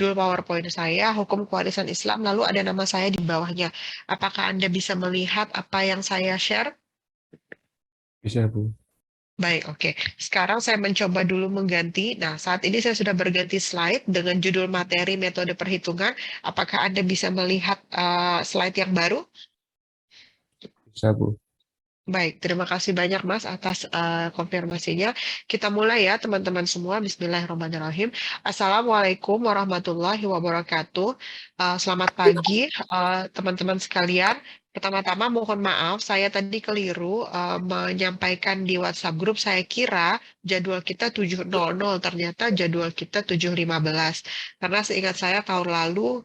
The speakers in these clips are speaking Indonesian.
judul PowerPoint saya, Hukum Kewarisan Islam, lalu ada nama saya di bawahnya. Apakah Anda bisa melihat apa yang saya share? Bisa, Bu. Baik, oke. Sekarang saya mencoba dulu mengganti. Nah, saat ini saya sudah berganti slide dengan judul materi metode perhitungan. Apakah Anda bisa melihat slide yang baru? Bisa, Bu. Baik, terima kasih banyak Mas atas konfirmasinya. Kita mulai ya teman-teman semua. Bismillahirrahmanirrahim. Assalamualaikum warahmatullahi wabarakatuh. Selamat pagi teman-teman sekalian. Pertama-tama mohon maaf, saya tadi keliru menyampaikan di WhatsApp grup. Saya kira jadwal kita 7.00, ternyata jadwal kita 7.15. Karena seingat saya tahun lalu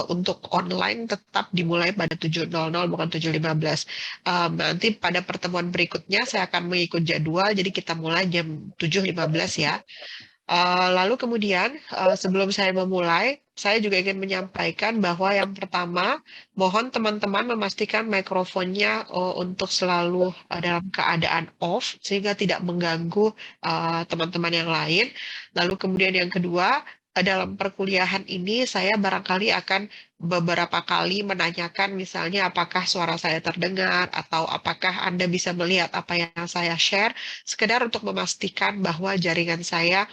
untuk online tetap dimulai pada 7.00 bukan 7.15. Nanti pada pertemuan berikutnya saya akan mengikut jadwal, jadi kita mulai jam 7.15 ya. Lalu kemudian sebelum saya memulai, saya juga ingin menyampaikan bahwa yang pertama, mohon teman-teman memastikan mikrofonnya untuk selalu dalam keadaan off, sehingga tidak mengganggu teman-teman yang lain. Lalu kemudian yang kedua, dalam perkuliahan ini saya barangkali akan beberapa kali menanyakan misalnya apakah suara saya terdengar atau apakah Anda bisa melihat apa yang saya share, sekedar untuk memastikan bahwa jaringan saya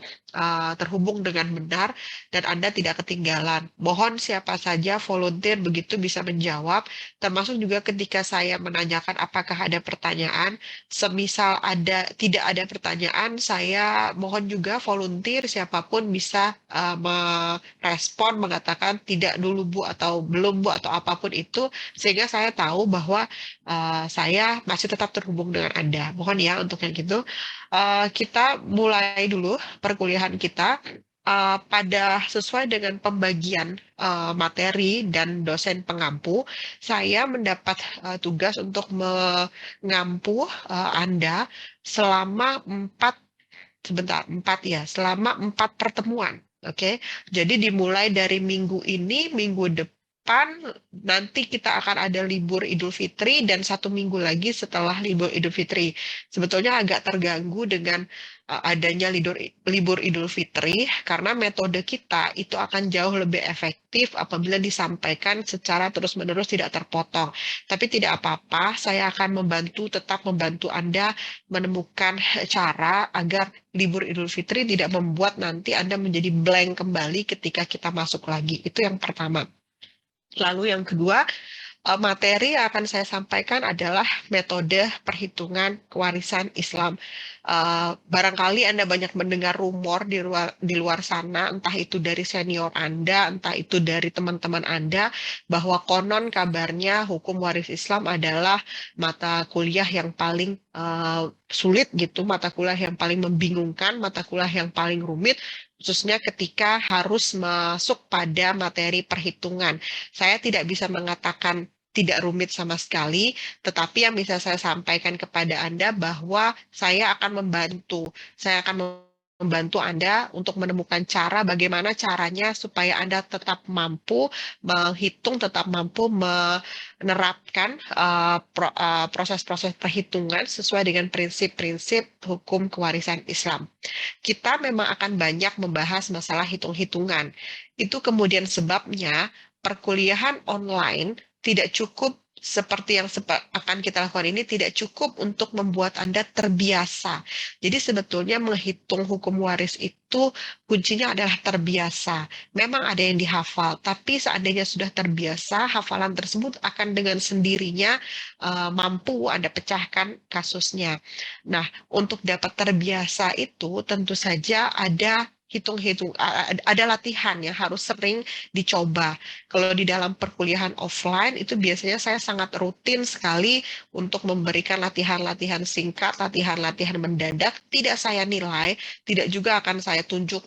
terhubung dengan benar dan Anda tidak ketinggalan. Mohon siapa saja volunteer begitu bisa menjawab, termasuk juga ketika saya menanyakan apakah ada pertanyaan, semisal tidak ada pertanyaan, saya mohon juga volunteer siapapun bisa merespon mengatakan tidak dulu Bu atau belum Bu atau apapun itu sehingga saya tahu bahwa saya masih tetap terhubung dengan Anda. Mohon ya untuk yang gitu. Kita mulai dulu perkuliahan kita pada sesuai dengan pembagian materi dan dosen pengampu. Saya mendapat tugas untuk mengampu Anda selama selama 4 pertemuan. Oke, jadi dimulai dari minggu ini, minggu depan, nanti kita akan ada libur Idul Fitri dan 1 minggu lagi setelah libur Idul Fitri. Sebetulnya agak terganggu dengan adanya libur Idul Fitri karena metode kita itu akan jauh lebih efektif apabila disampaikan secara terus-menerus tidak terpotong. Tapi tidak apa-apa, saya akan tetap membantu Anda menemukan cara agar libur Idul Fitri tidak membuat nanti Anda menjadi blank kembali ketika kita masuk lagi. Itu yang pertama. Lalu yang kedua, materi yang akan saya sampaikan adalah metode perhitungan kewarisan Islam. Barangkali Anda banyak mendengar rumor di luar sana, entah itu dari senior Anda, entah itu dari teman-teman Anda, bahwa konon kabarnya hukum waris Islam adalah mata kuliah yang paling sulit gitu, mata kuliah yang paling membingungkan, mata kuliah yang paling rumit, khususnya ketika harus masuk pada materi perhitungan. Saya tidak bisa mengatakan tidak rumit sama sekali, tetapi yang bisa saya sampaikan kepada Anda bahwa saya akan membantu. Saya akan membantu Anda untuk menemukan cara bagaimana caranya supaya Anda tetap mampu menghitung, tetap mampu menerapkan proses-proses perhitungan sesuai dengan prinsip-prinsip hukum kewarisan Islam. Kita memang akan banyak membahas masalah hitung-hitungan. Itu kemudian sebabnya perkuliahan online tidak cukup seperti yang akan kita lakukan ini tidak cukup untuk membuat Anda terbiasa. Jadi sebetulnya menghitung hukum waris itu kuncinya adalah terbiasa. Memang ada yang dihafal, tapi seandainya sudah terbiasa, hafalan tersebut akan dengan sendirinya mampu Anda pecahkan kasusnya. Nah, untuk dapat terbiasa itu tentu saja ada hitung-hitung, ada latihan yang harus sering dicoba. Kalau di dalam perkuliahan offline itu biasanya saya sangat rutin sekali untuk memberikan latihan-latihan singkat, latihan-latihan mendadak. Tidak saya nilai, tidak juga akan saya tunjuk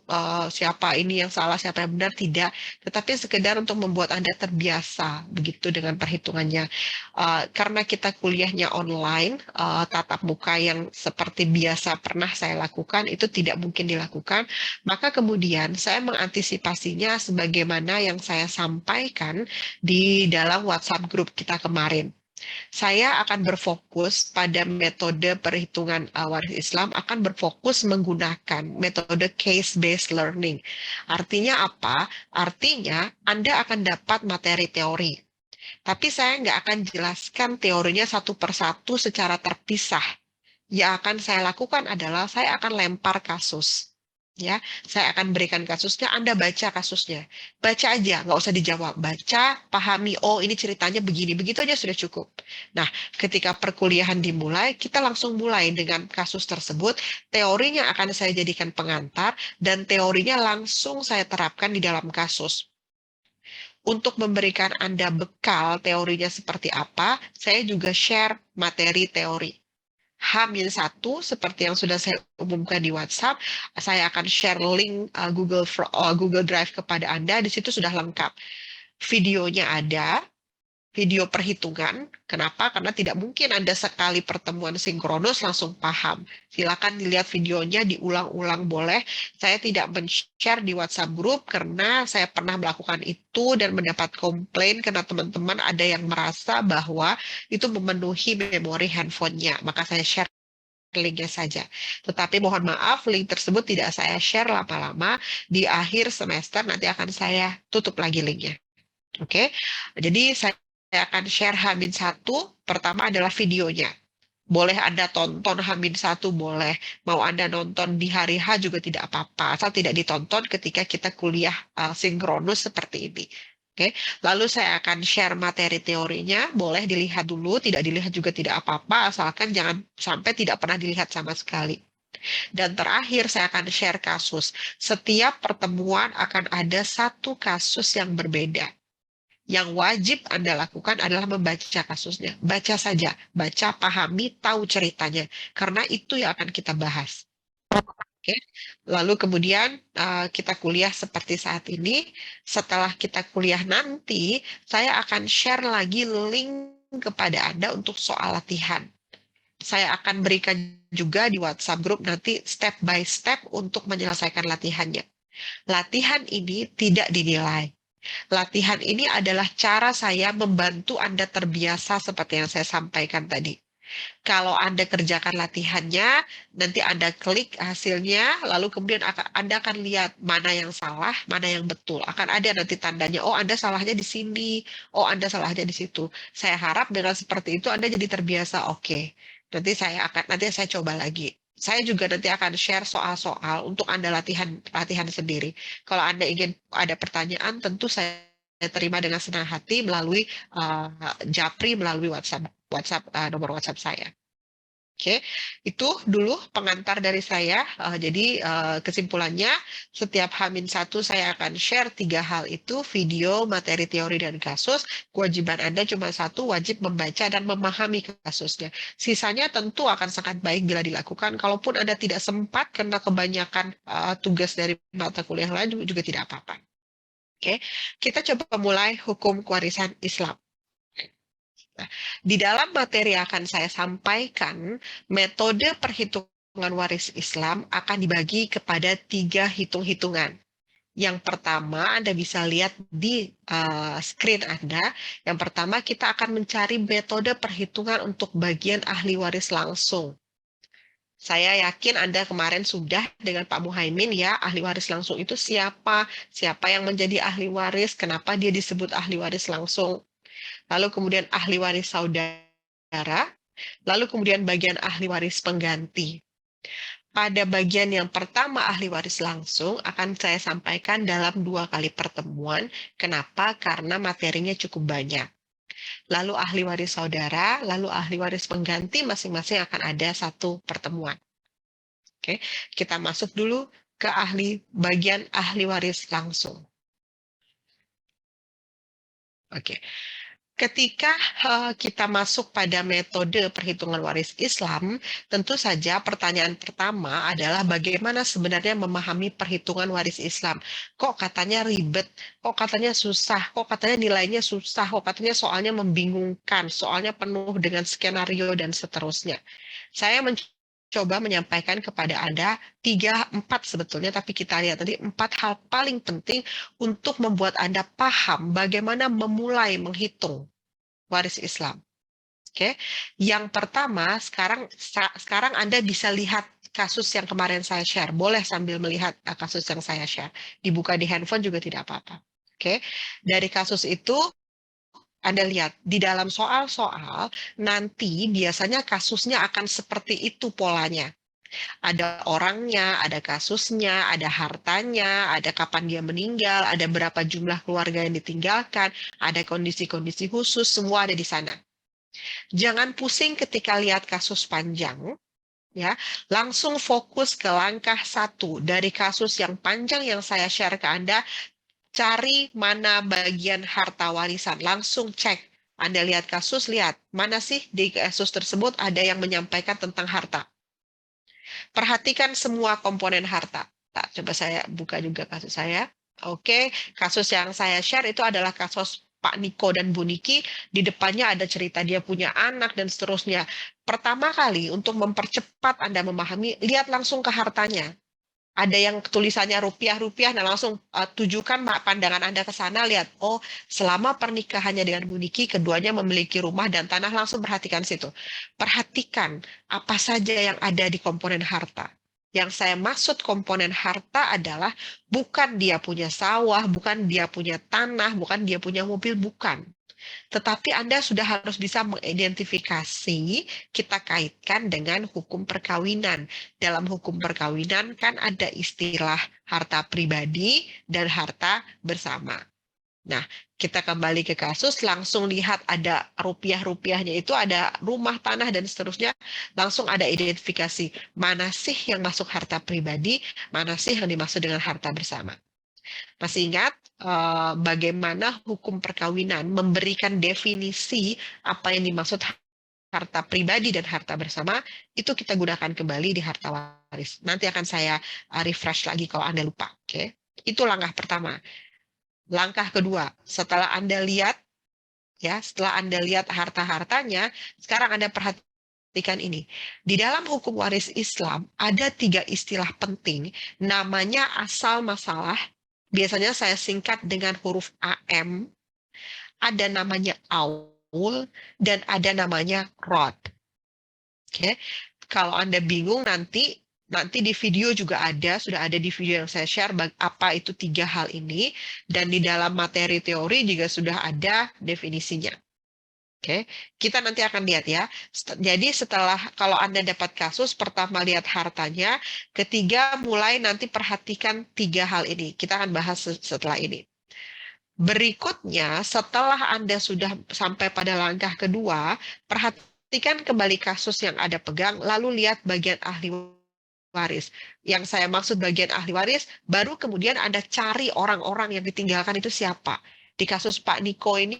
siapa ini yang salah, siapa yang benar, tidak. Tetapi sekedar untuk membuat Anda terbiasa begitu dengan perhitungannya. Karena kita kuliahnya online, tatap muka yang seperti biasa pernah saya lakukan itu tidak mungkin dilakukan. Maka kemudian saya mengantisipasinya sebagaimana yang saya sampaikan di dalam WhatsApp grup kita kemarin. Saya akan berfokus pada metode perhitungan waris Islam, akan berfokus menggunakan metode case-based learning. Artinya apa? Artinya Anda akan dapat materi teori. Tapi saya nggak akan jelaskan teorinya satu persatu secara terpisah. Yang akan saya lakukan adalah saya akan lempar kasus. Ya, saya akan berikan kasusnya, Anda baca kasusnya. Baca aja, nggak usah dijawab. Baca, pahami, oh ini ceritanya begini, begitu aja sudah cukup. Nah, ketika perkuliahan dimulai, kita langsung mulai dengan kasus tersebut. Teorinya akan saya jadikan pengantar, dan teorinya langsung saya terapkan di dalam kasus. Untuk memberikan Anda bekal teorinya seperti apa, saya juga share materi teori. H-1 seperti yang sudah saya umumkan di WhatsApp, saya akan share link Google Drive kepada Anda. Di situ sudah lengkap. Videonya ada, video perhitungan. Kenapa? Karena tidak mungkin Anda sekali pertemuan sinkronus langsung paham. Silakan dilihat videonya, diulang-ulang boleh. Saya tidak men-share di WhatsApp group karena saya pernah melakukan itu dan mendapat komplain karena teman-teman ada yang merasa bahwa itu memenuhi memori handphonenya. Maka saya share linknya saja. Tetapi mohon maaf, link tersebut tidak saya share lama-lama. Di akhir semester nanti akan saya tutup lagi linknya. Oke, jadi saya akan share H-1. Pertama adalah videonya. Boleh Anda tonton H-1, boleh. Mau Anda nonton di hari H juga tidak apa-apa. Asal tidak ditonton ketika kita kuliah sinkronus seperti ini. Oke, lalu saya akan share materi teorinya, boleh dilihat dulu, tidak dilihat juga tidak apa-apa, asalkan jangan sampai tidak pernah dilihat sama sekali. Dan terakhir saya akan share kasus. Setiap pertemuan akan ada satu kasus yang berbeda. Yang wajib Anda lakukan adalah membaca kasusnya. Baca saja, baca, pahami, tahu ceritanya. Karena itu yang akan kita bahas. Oke, lalu kemudian kita kuliah seperti saat ini. Setelah kita kuliah nanti, saya akan share lagi link kepada Anda untuk soal latihan. Saya akan berikan juga di WhatsApp group nanti step by step untuk menyelesaikan latihannya. Latihan ini tidak dinilai. Latihan ini adalah cara saya membantu Anda terbiasa seperti yang saya sampaikan tadi. Kalau Anda kerjakan latihannya, nanti Anda klik hasilnya, lalu kemudian Anda akan lihat mana yang salah, mana yang betul. Akan ada nanti tandanya, oh Anda salahnya di sini, oh Anda salahnya di situ. Saya harap dengan seperti itu Anda jadi terbiasa, oke. Nanti saya coba lagi. Saya juga nanti akan share soal-soal untuk Anda latihan sendiri. Kalau Anda ingin ada pertanyaan, tentu saya terima dengan senang hati melalui Japri melalui nomor WhatsApp saya. Oke, itu dulu pengantar dari saya. Jadi kesimpulannya, setiap H-1 saya akan share 3 hal itu, video, materi teori, dan kasus. Kewajiban Anda cuma satu, wajib membaca dan memahami kasusnya. Sisanya tentu akan sangat baik bila dilakukan. Kalaupun Anda tidak sempat karena kebanyakan tugas dari mata kuliah lain juga tidak apa-apa. Oke, kita coba mulai hukum kewarisan Islam. Nah, di dalam materi yang akan saya sampaikan, metode perhitungan waris Islam akan dibagi kepada 3 hitung-hitungan. Yang pertama, Anda bisa lihat di screen Anda. Yang pertama, kita akan mencari metode perhitungan untuk bagian ahli waris langsung. Saya yakin Anda kemarin sudah dengan Pak Muhaimin ya, ahli waris langsung itu siapa? Siapa yang menjadi ahli waris? Kenapa dia disebut ahli waris langsung? Lalu kemudian ahli waris saudara, lalu kemudian bagian ahli waris pengganti. Pada bagian yang pertama ahli waris langsung akan saya sampaikan dalam 2 kali pertemuan. Kenapa? Karena materinya cukup banyak. Lalu ahli waris saudara, lalu ahli waris pengganti masing-masing akan ada 1 pertemuan. Oke, kita masuk dulu ke bagian ahli waris langsung. Oke. Ketika kita masuk pada metode perhitungan waris Islam, tentu saja pertanyaan pertama adalah bagaimana sebenarnya memahami perhitungan waris Islam. Kok katanya ribet, kok katanya susah, kok katanya nilainya susah, kok katanya soalnya membingungkan, soalnya penuh dengan skenario dan seterusnya. Saya mencoba menyampaikan kepada Anda 3-4 sebetulnya, tapi kita lihat tadi 4 hal paling penting untuk membuat Anda paham bagaimana memulai menghitung waris Islam. Oke, yang pertama sekarang Anda bisa lihat kasus yang kemarin saya share. Boleh sambil melihat kasus yang saya share. Dibuka di handphone juga tidak apa-apa. Oke, dari kasus itu Anda lihat di dalam soal-soal nanti biasanya kasusnya akan seperti itu polanya. Ada orangnya, ada kasusnya, ada hartanya, ada kapan dia meninggal, ada berapa jumlah keluarga yang ditinggalkan, ada kondisi-kondisi khusus, semua ada di sana. Jangan pusing ketika lihat kasus panjang, ya. Langsung fokus ke langkah 1 dari kasus yang panjang yang saya share ke Anda, cari mana bagian harta warisan, langsung cek. Anda lihat kasus, lihat mana sih di kasus tersebut ada yang menyampaikan tentang harta. Perhatikan semua komponen harta. Nah, coba saya buka juga kasus saya. Oke, kasus yang saya share itu adalah kasus Pak Niko dan Bu Niki. Di depannya ada cerita dia punya anak dan seterusnya. Pertama kali untuk mempercepat Anda memahami, lihat langsung ke hartanya. Ada yang tulisannya rupiah-rupiah, nah langsung tujukan pandangan Anda ke sana, lihat, oh selama pernikahannya dengan Bu Niki, keduanya memiliki rumah dan tanah, langsung perhatikan situ. Perhatikan apa saja yang ada di komponen harta. Yang saya maksud komponen harta adalah bukan dia punya sawah, bukan dia punya tanah, bukan dia punya mobil, bukan. Tetapi Anda sudah harus bisa mengidentifikasi, kita kaitkan dengan hukum perkawinan. Dalam hukum perkawinan kan ada istilah harta pribadi dan harta bersama. Nah, kita kembali ke kasus, langsung lihat ada rupiah-rupiahnya itu, ada rumah, tanah, dan seterusnya, langsung ada identifikasi. Mana sih yang masuk harta pribadi, mana sih yang dimaksud dengan harta bersama. Masih ingat bagaimana hukum perkawinan memberikan definisi apa yang dimaksud harta pribadi dan harta bersama, itu kita gunakan kembali di harta waris. Nanti akan saya refresh lagi kalau Anda lupa. Oke. Itu langkah pertama. Langkah kedua, setelah Anda lihat harta-hartanya, sekarang Anda perhatikan ini. Di dalam hukum waris Islam ada 3 istilah penting, namanya asal masalah. Biasanya saya singkat dengan huruf AM, ada namanya aul, dan ada namanya rod. Oke, kalau Anda bingung nanti di video juga sudah ada di video yang saya share apa itu 3 hal ini, dan di dalam materi teori juga sudah ada definisinya. Oke, kita nanti akan lihat ya. Jadi setelah kalau Anda dapat kasus, pertama lihat hartanya, ketiga mulai nanti perhatikan 3 hal ini. Kita akan bahas setelah ini. Berikutnya, setelah Anda sudah sampai pada langkah kedua, perhatikan kembali kasus yang Anda pegang, lalu lihat bagian ahli waris. Yang saya maksud bagian ahli waris, baru kemudian Anda cari orang-orang yang ditinggalkan itu siapa. Di kasus Pak Niko ini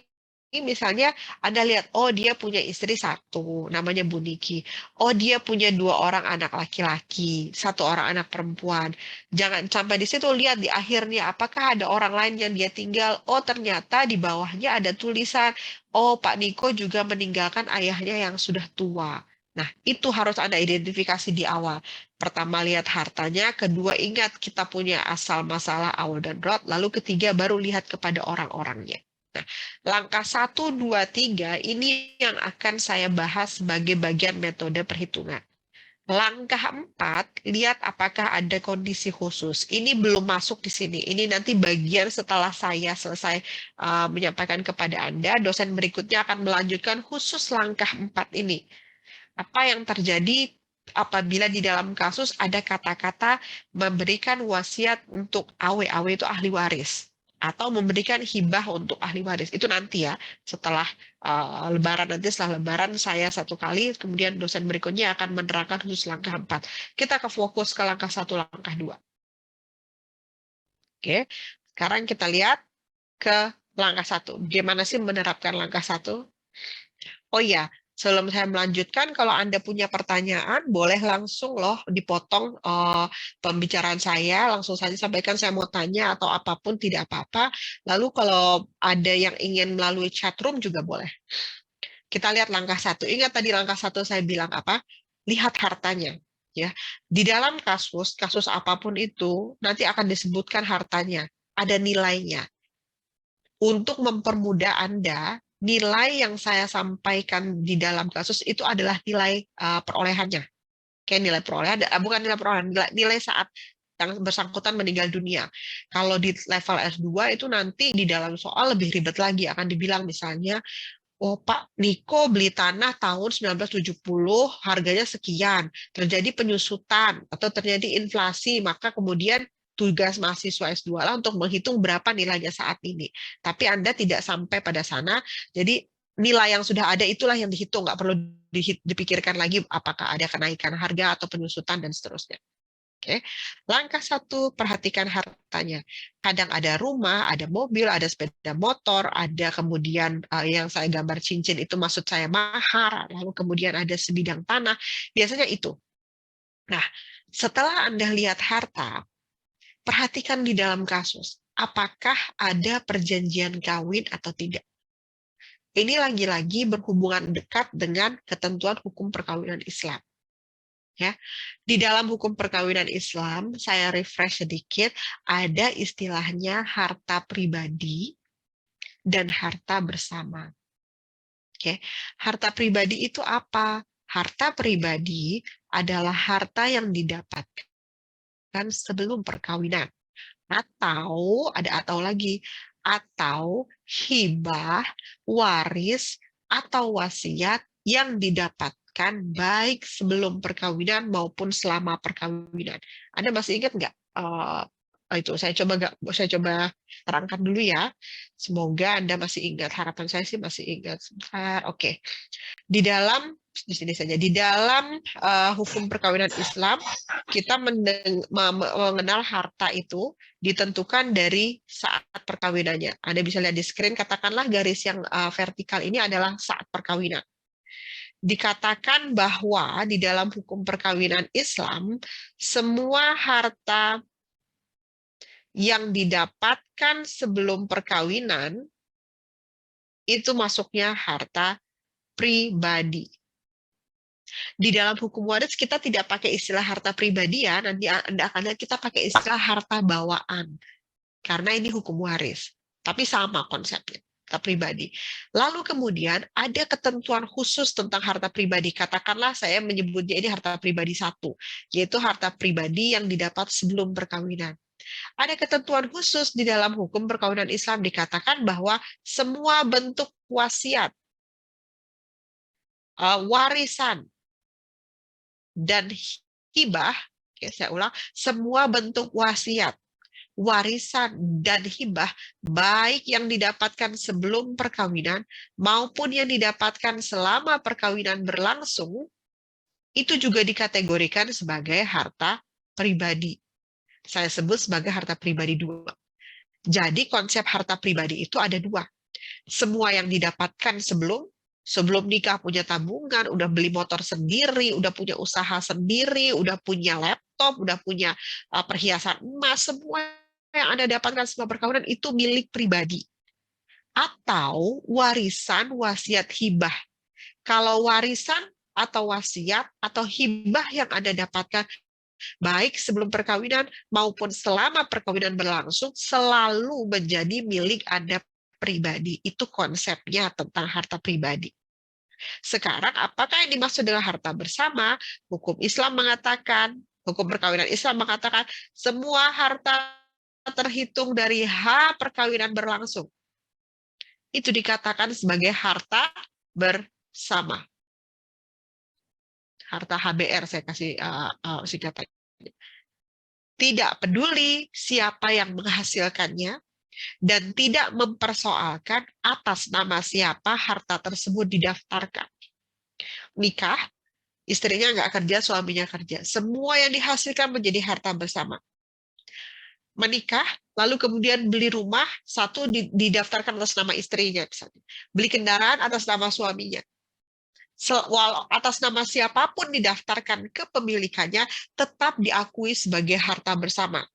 misalnya Anda lihat, oh dia punya istri 1, namanya Bu Niki. Oh dia punya 2 orang anak laki-laki, 1 orang anak perempuan. Jangan sampai di situ, lihat di akhirnya apakah ada orang lain yang dia tinggal. Oh ternyata di bawahnya ada tulisan, oh Pak Niko juga meninggalkan ayahnya yang sudah tua. Nah itu harus Anda identifikasi di awal. Pertama lihat hartanya, kedua ingat kita punya asal masalah awal dan rod, lalu ketiga baru lihat kepada orang-orangnya. Nah, langkah 1, 2, 3 ini yang akan saya bahas sebagai bagian metode perhitungan. Langkah 4, lihat apakah ada kondisi khusus. Ini belum masuk di sini. Ini nanti bagian setelah saya selesai menyampaikan kepada Anda, dosen berikutnya akan melanjutkan khusus langkah 4 ini. Apa yang terjadi apabila di dalam kasus ada kata-kata memberikan wasiat untuk AW itu ahli waris, atau memberikan hibah untuk ahli waris. Itu nanti ya, setelah lebaran, nanti setelah lebaran saya 1 kali, kemudian dosen berikutnya akan menerangkan khusus langkah 4. Kita ke fokus ke langkah 1, langkah 2. Oke, sekarang kita lihat ke langkah 1. Gimana sih menerapkan langkah 1? Oh iya, sebelum saya melanjutkan, kalau Anda punya pertanyaan, boleh langsung loh dipotong pembicaraan saya, langsung saja sampaikan saya mau tanya atau apapun, tidak apa-apa. Lalu kalau ada yang ingin melalui chat room juga boleh. Kita lihat langkah 1. Ingat tadi langkah 1 saya bilang apa? Lihat hartanya. Ya, di dalam kasus apapun itu nanti akan disebutkan hartanya, ada nilainya. Untuk mempermudah Anda nilai yang saya sampaikan di dalam kasus itu adalah nilai perolehannya. Kayak nilai perolehan, bukan nilai perolehan, nilai saat yang bersangkutan meninggal dunia. Kalau di level S2 itu nanti di dalam soal lebih ribet lagi, akan dibilang misalnya, oh Pak Niko beli tanah tahun 1970, harganya sekian, terjadi penyusutan atau terjadi inflasi, maka kemudian tugas mahasiswa S2 lah untuk menghitung berapa nilainya saat ini. Tapi Anda tidak sampai pada sana, jadi nilai yang sudah ada itulah yang dihitung, nggak perlu dipikirkan lagi apakah ada kenaikan harga atau penyusutan dan seterusnya. Oke. Langkah 1, perhatikan hartanya. Kadang ada rumah, ada mobil, ada sepeda motor, ada kemudian yang saya gambar cincin itu maksud saya mahar, lalu kemudian ada sebidang tanah, biasanya itu. Nah, setelah Anda lihat harta, perhatikan di dalam kasus, apakah ada perjanjian kawin atau tidak. Ini lagi-lagi berhubungan dekat dengan ketentuan hukum perkawinan Islam. Ya, di dalam hukum perkawinan Islam, saya refresh sedikit, ada istilahnya harta pribadi dan harta bersama. Oke, harta pribadi itu apa? Harta pribadi adalah harta yang didapatkan sebelum perkawinan, atau ada atau lagi, atau hibah, waris, atau wasiat yang didapatkan baik sebelum perkawinan maupun selama perkawinan. Anda masih ingat nggak? Itu saya coba terangkan dulu ya. Semoga Anda masih ingat. Harapan saya sih masih ingat. Sebentar. Oke. Di sini saja, di dalam hukum perkawinan Islam, kita mengenal harta itu ditentukan dari saat perkawinannya. Anda bisa lihat di screen, katakanlah garis yang vertikal ini adalah saat perkawinan. Dikatakan bahwa di dalam hukum perkawinan Islam, semua harta yang didapatkan sebelum perkawinan itu masuknya harta pribadi. Di dalam hukum waris kita tidak pakai istilah harta pribadi ya, nanti Anda akan lihat kita pakai istilah harta bawaan. Karena ini hukum waris. Tapi sama konsepnya, harta pribadi. Lalu kemudian ada ketentuan khusus tentang harta pribadi. Katakanlah saya menyebutnya ini harta pribadi 1, yaitu harta pribadi yang didapat sebelum perkawinan. Ada ketentuan khusus di dalam hukum perkawinan Islam, dikatakan bahwa semua bentuk wasiat, warisan, dan hibah, saya ulang, semua bentuk wasiat, warisan, dan hibah, baik yang didapatkan sebelum perkawinan maupun yang didapatkan selama perkawinan berlangsung, itu juga dikategorikan sebagai harta pribadi. Saya sebut sebagai harta pribadi 2. Jadi konsep harta pribadi itu ada 2. Semua yang didapatkan sebelum nikah, punya tabungan, udah beli motor sendiri, udah punya usaha sendiri, udah punya laptop, udah punya perhiasan emas, semua yang Anda dapatkan setelah perkawinan itu milik pribadi. Atau warisan, wasiat, hibah. Kalau warisan atau wasiat atau hibah yang Anda dapatkan baik sebelum perkawinan maupun selama perkawinan berlangsung selalu menjadi milik Anda pribadi. Itu konsepnya tentang harta pribadi. Sekarang, apakah yang dimaksud dengan harta bersama? Hukum Islam mengatakan, hukum perkawinan Islam mengatakan, semua harta terhitung dari H perkawinan berlangsung. Itu dikatakan sebagai harta bersama. Harta HBR, saya kasih singkatan. Tidak peduli siapa yang menghasilkannya, dan tidak mempersoalkan atas nama siapa harta tersebut didaftarkan. Nikah, istrinya nggak kerja, suaminya kerja. Semua yang dihasilkan menjadi harta bersama. Menikah, lalu kemudian beli rumah, satu didaftarkan atas nama istrinya, misalnya. Beli kendaraan atas nama suaminya. Walau atas nama siapapun didaftarkan kepemilikannya, tetap diakui sebagai harta bersama.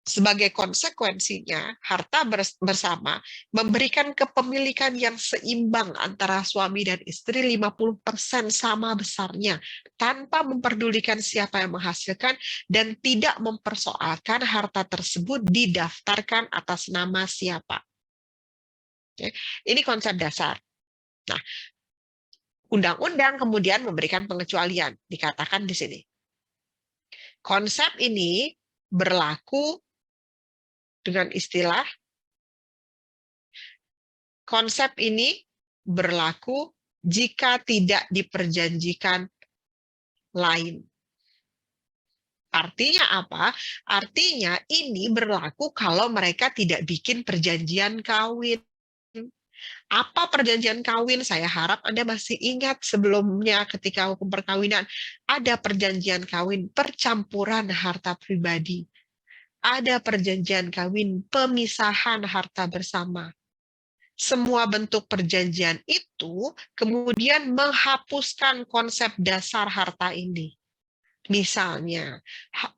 Sebagai konsekuensinya, harta bersama memberikan kepemilikan yang seimbang antara suami dan istri 50% sama besarnya, tanpa memperdulikan siapa yang menghasilkan dan tidak mempersoalkan harta tersebut didaftarkan atas nama siapa. Oke. Ini konsep dasar. Nah, undang-undang kemudian memberikan pengecualian, dikatakan di sini. Konsep ini berlaku dengan istilah konsep ini berlaku jika tidak diperjanjikan lain. Artinya apa? Artinya ini berlaku kalau mereka tidak bikin perjanjian kawin. Apa perjanjian kawin? Saya harap Anda masih ingat sebelumnya ketika hukum perkawinan ada perjanjian kawin percampuran harta pribadi. Ada perjanjian kawin pemisahan harta bersama. Semua bentuk perjanjian itu kemudian menghapuskan konsep dasar harta ini. Misalnya,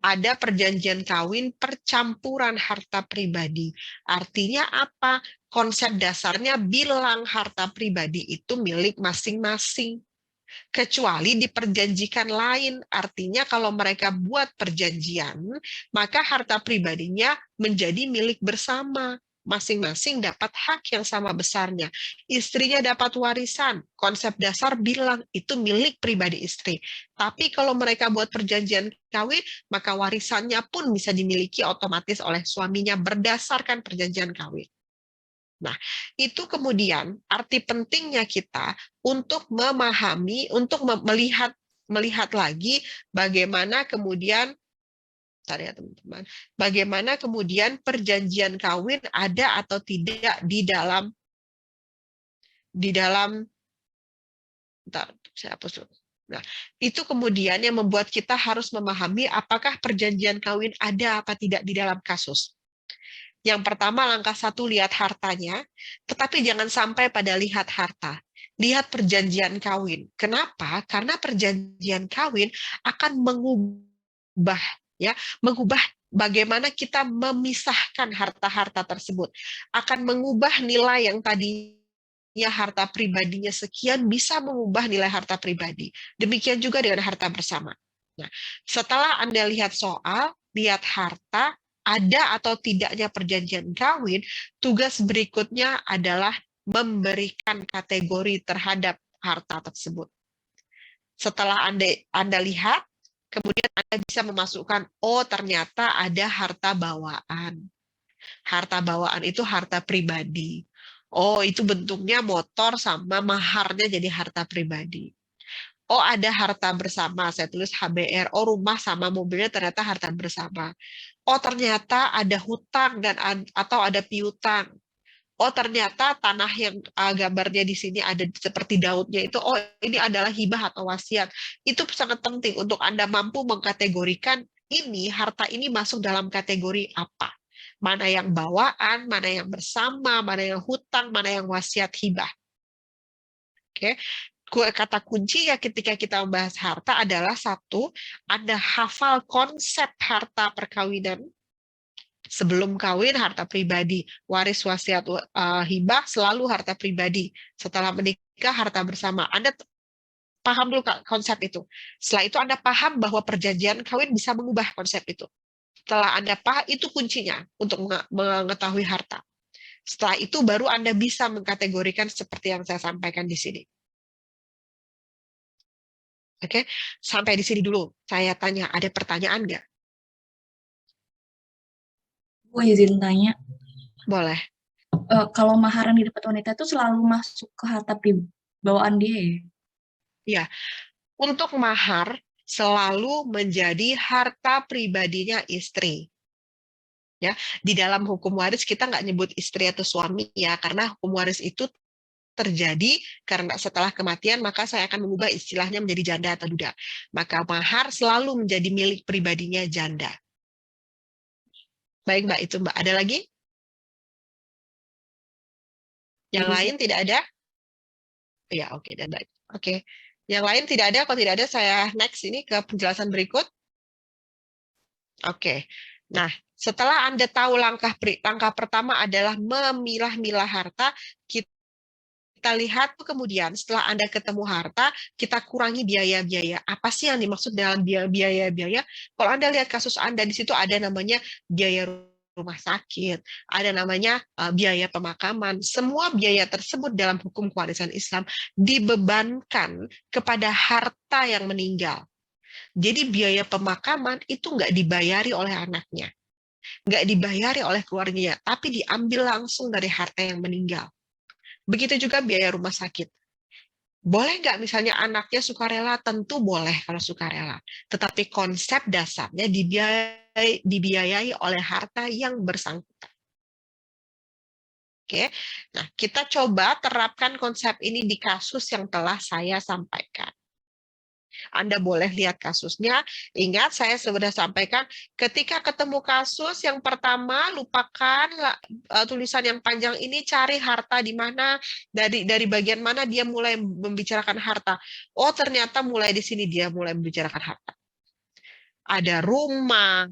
ada perjanjian kawin percampuran harta pribadi. Artinya apa? Konsep dasarnya bilang harta pribadi itu milik masing-masing. Kecuali diperjanjikan lain. Artinya kalau mereka buat perjanjian, maka harta pribadinya menjadi milik bersama. Masing-masing dapat hak yang sama besarnya. Istrinya dapat warisan. Konsep dasar bilang itu milik pribadi istri. Tapi kalau mereka buat perjanjian kawin, maka warisannya pun bisa dimiliki otomatis oleh suaminya berdasarkan perjanjian kawin. Nah, itu kemudian arti pentingnya kita untuk memahami, untuk melihat lagi bagaimana kemudian ya teman-teman, bagaimana kemudian perjanjian kawin ada atau tidak di dalam saya hapus dulu. Nah, itu kemudian yang membuat kita harus memahami apakah perjanjian kawin ada apa tidak di dalam kasus. Yang pertama, langkah 1, lihat hartanya, tetapi jangan sampai pada lihat harta. Lihat perjanjian kawin. Kenapa? Karena perjanjian kawin akan mengubah bagaimana kita memisahkan harta-harta tersebut. Akan mengubah nilai yang tadinya harta pribadinya sekian, bisa mengubah nilai harta pribadi. Demikian juga dengan harta bersama. Nah, setelah Anda lihat soal, lihat harta, ada atau tidaknya perjanjian kawin, tugas berikutnya adalah memberikan kategori terhadap harta tersebut. Setelah Anda lihat, kemudian Anda bisa memasukkan, oh ternyata ada harta bawaan. Harta bawaan itu harta pribadi. Oh, itu bentuknya motor sama maharnya jadi harta pribadi. Oh, ada harta bersama, saya tulis HBR. Oh, rumah sama mobilnya ternyata harta bersama. Oh, ternyata ada hutang atau ada piutang. Oh, ternyata tanah yang gambarnya di sini ada seperti daudnya itu, oh ini adalah hibah atau wasiat. Itu sangat penting untuk Anda mampu mengkategorikan ini, harta ini masuk dalam kategori apa. Mana yang bawaan, mana yang bersama, mana yang hutang, mana yang wasiat hibah. Oke. Kata kunci ya ketika kita membahas harta adalah 1, Anda hafal konsep harta perkawinan. Sebelum kawin harta pribadi, waris wasiat hibah selalu harta pribadi. Setelah menikah harta bersama. Anda paham dulu konsep itu. Setelah itu Anda paham bahwa perjanjian kawin bisa mengubah konsep itu. Setelah Anda paham, itu kuncinya untuk mengetahui harta. Setelah itu baru Anda bisa mengkategorikan seperti yang saya sampaikan di sini. Oke, sampai di sini dulu. Saya tanya, ada pertanyaan nggak? Gue izin tanya, Boleh. kalau mahar yang didapat wanita itu selalu masuk ke harta bawaan dia ya? Ya, untuk mahar selalu menjadi harta pribadinya istri. Ya, di dalam hukum waris kita nggak nyebut istri atau suami ya, karena hukum waris itu terjadi karena setelah kematian maka saya akan mengubah istilahnya menjadi janda atau duda. Maka mahar selalu menjadi milik pribadinya janda. Baik Mbak, itu Mbak. Ada lagi? Yang lain tidak ada? Ya, oke, dan baik. Oke. Yang lain tidak ada, kalau tidak ada saya next ini ke penjelasan berikut. Oke. Nah, setelah Anda tahu langkah pertama adalah memilah-milah harta, kita lihat kemudian setelah Anda ketemu harta, kita kurangi biaya-biaya. Apa sih yang dimaksud dalam biaya-biaya? Kalau Anda lihat kasus Anda, di situ ada namanya biaya rumah sakit, ada namanya biaya pemakaman. Semua biaya tersebut dalam hukum kewarisan Islam dibebankan kepada harta yang meninggal. Jadi biaya pemakaman itu nggak dibayari oleh anaknya, nggak dibayari oleh keluarganya, tapi diambil langsung dari harta yang meninggal. Begitu juga biaya rumah sakit. Boleh nggak misalnya anaknya sukarela? Tentu boleh kalau sukarela. Tetapi konsep dasarnya dibiayai oleh harta yang bersangkutan. Oke, nah kita coba terapkan konsep ini di kasus yang telah saya sampaikan. Anda boleh lihat kasusnya. Ingat, saya sudah sampaikan, ketika ketemu kasus yang pertama, lupakan tulisan yang panjang ini, cari harta di mana, dari bagian mana dia mulai membicarakan harta. Oh, ternyata mulai di sini dia mulai membicarakan harta. Ada rumah,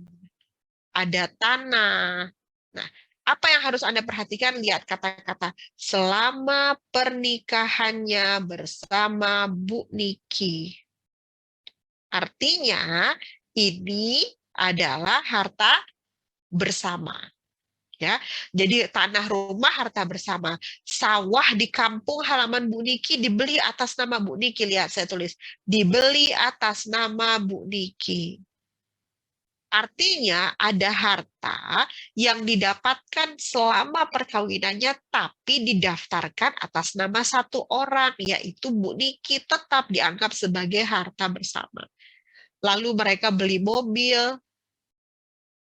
ada tanah. Nah, apa yang harus Anda perhatikan? Lihat kata-kata selama pernikahannya bersama Bu Niki. Artinya ini adalah harta bersama. Ya, jadi tanah rumah harta bersama. Sawah di kampung halaman Bu Niki dibeli atas nama Bu Niki. Lihat saya tulis, dibeli atas nama Bu Niki. Artinya ada harta yang didapatkan selama perkawinannya tapi didaftarkan atas nama satu orang, yaitu Bu Niki, tetap dianggap sebagai harta bersama. Lalu mereka beli mobil,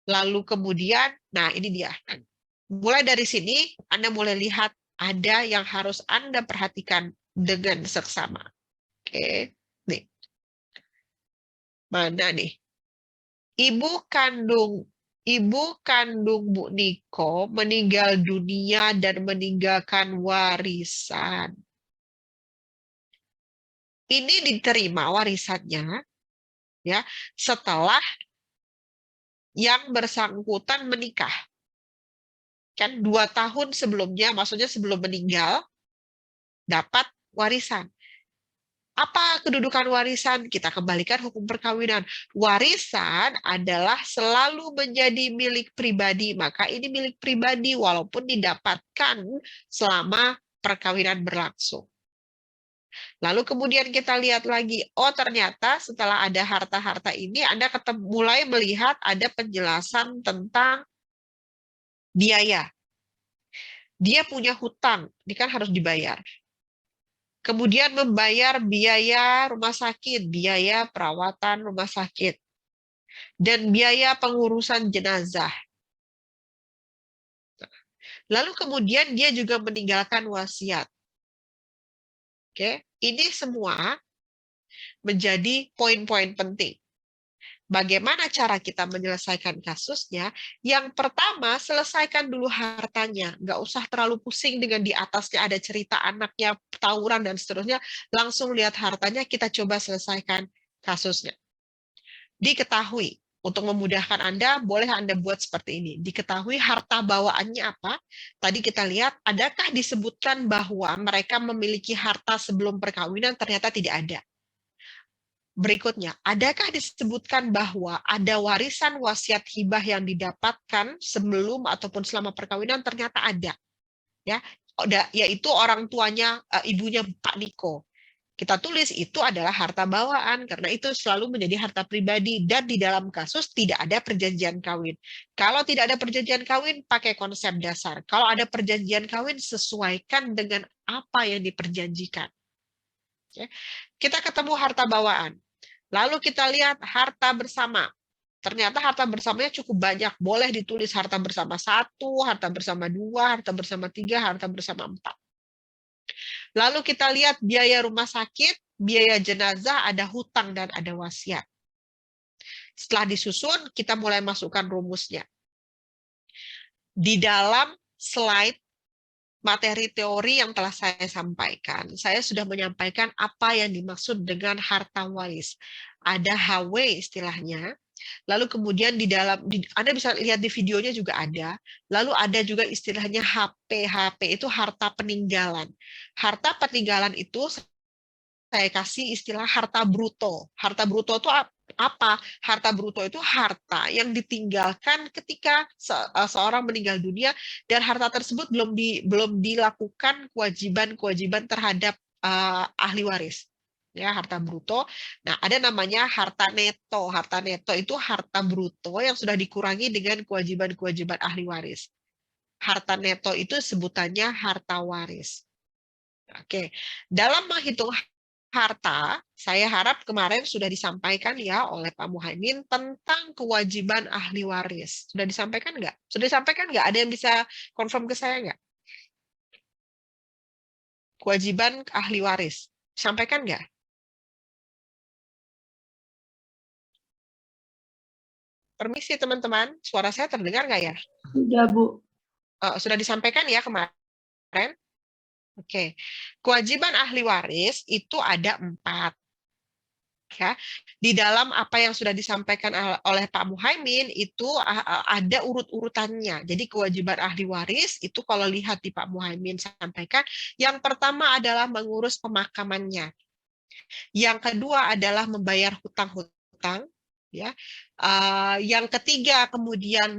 lalu kemudian, nah ini dia. Mulai dari sini, Anda mulai lihat ada yang harus Anda perhatikan dengan seksama. Oke, nih. Mana nih? Ibu kandung Bu Niko meninggal dunia dan meninggalkan warisan. Ini diterima warisannya ya setelah yang bersangkutan menikah. Kan 2 tahun sebelumnya, maksudnya sebelum meninggal, dapat warisan. Apa kedudukan warisan? Kita kembalikan hukum perkawinan. Warisan adalah selalu menjadi milik pribadi. Maka ini milik pribadi walaupun didapatkan selama perkawinan berlangsung. Lalu kemudian kita lihat lagi, oh ternyata setelah ada harta-harta ini, Anda mulai melihat ada penjelasan tentang biaya. Dia punya hutang, ini kan harus dibayar. Kemudian membayar biaya rumah sakit, biaya perawatan rumah sakit, dan biaya pengurusan jenazah. Lalu kemudian dia juga meninggalkan wasiat. Oke, ini semua menjadi poin-poin penting. Bagaimana cara kita menyelesaikan kasusnya? Yang pertama, selesaikan dulu hartanya. Nggak usah terlalu pusing dengan di atasnya ada cerita anaknya, tawuran, dan seterusnya. Langsung lihat hartanya, kita coba selesaikan kasusnya. Diketahui, untuk memudahkan Anda, boleh Anda buat seperti ini. Diketahui harta bawaannya apa? Tadi kita lihat, adakah disebutkan bahwa mereka memiliki harta sebelum perkawinan? Ternyata tidak ada. Berikutnya, adakah disebutkan bahwa ada warisan wasiat hibah yang didapatkan sebelum ataupun selama perkawinan? Ternyata ada. Ya, yaitu orang tuanya, ibunya Pak Niko. Kita tulis itu adalah harta bawaan karena itu selalu menjadi harta pribadi dan di dalam kasus tidak ada perjanjian kawin. Kalau tidak ada perjanjian kawin, pakai konsep dasar. Kalau ada perjanjian kawin, sesuaikan dengan apa yang diperjanjikan. Kita ketemu harta bawaan. Lalu kita lihat harta bersama. Ternyata harta bersamanya cukup banyak. Boleh ditulis harta bersama 1, harta bersama 2, harta bersama 3, harta bersama 4. Lalu kita lihat biaya rumah sakit, biaya jenazah, ada hutang dan ada wasiat. Setelah disusun, kita mulai masukkan rumusnya. Di dalam slide materi teori yang telah saya sampaikan, saya sudah menyampaikan apa yang dimaksud dengan harta waris. Ada HW istilahnya, lalu kemudian di dalam, Anda bisa lihat di videonya juga ada, lalu ada juga istilahnya HP. HP itu harta peninggalan. Harta peninggalan itu saya kasih istilah harta bruto. Harta bruto itu Apa? Harta bruto itu harta yang ditinggalkan ketika seorang meninggal dunia dan harta tersebut belum dilakukan kewajiban-kewajiban terhadap ahli waris. Ya, harta bruto. Nah, ada namanya harta neto. Harta neto itu harta bruto yang sudah dikurangi dengan kewajiban-kewajiban ahli waris. Harta neto itu sebutannya harta waris. Oke, dalam menghitung harta, saya harap kemarin sudah disampaikan ya oleh Pak Muhaimin tentang kewajiban ahli waris. Sudah disampaikan nggak? Sudah disampaikan nggak? Ada yang bisa confirm ke saya nggak? Kewajiban ahli waris. Sampaikan nggak? Permisi teman-teman, suara saya terdengar nggak ya? Sudah, Bu. Sudah disampaikan ya kemarin? Oke. Kewajiban ahli waris itu ada 4. Ya, di dalam apa yang sudah disampaikan oleh Pak Muhaimin itu ada urut-urutannya. Jadi kewajiban ahli waris itu kalau lihat di Pak Muhaimin sampaikan, yang pertama adalah mengurus pemakamannya. Yang kedua adalah membayar hutang-hutang, ya. Yang ketiga kemudian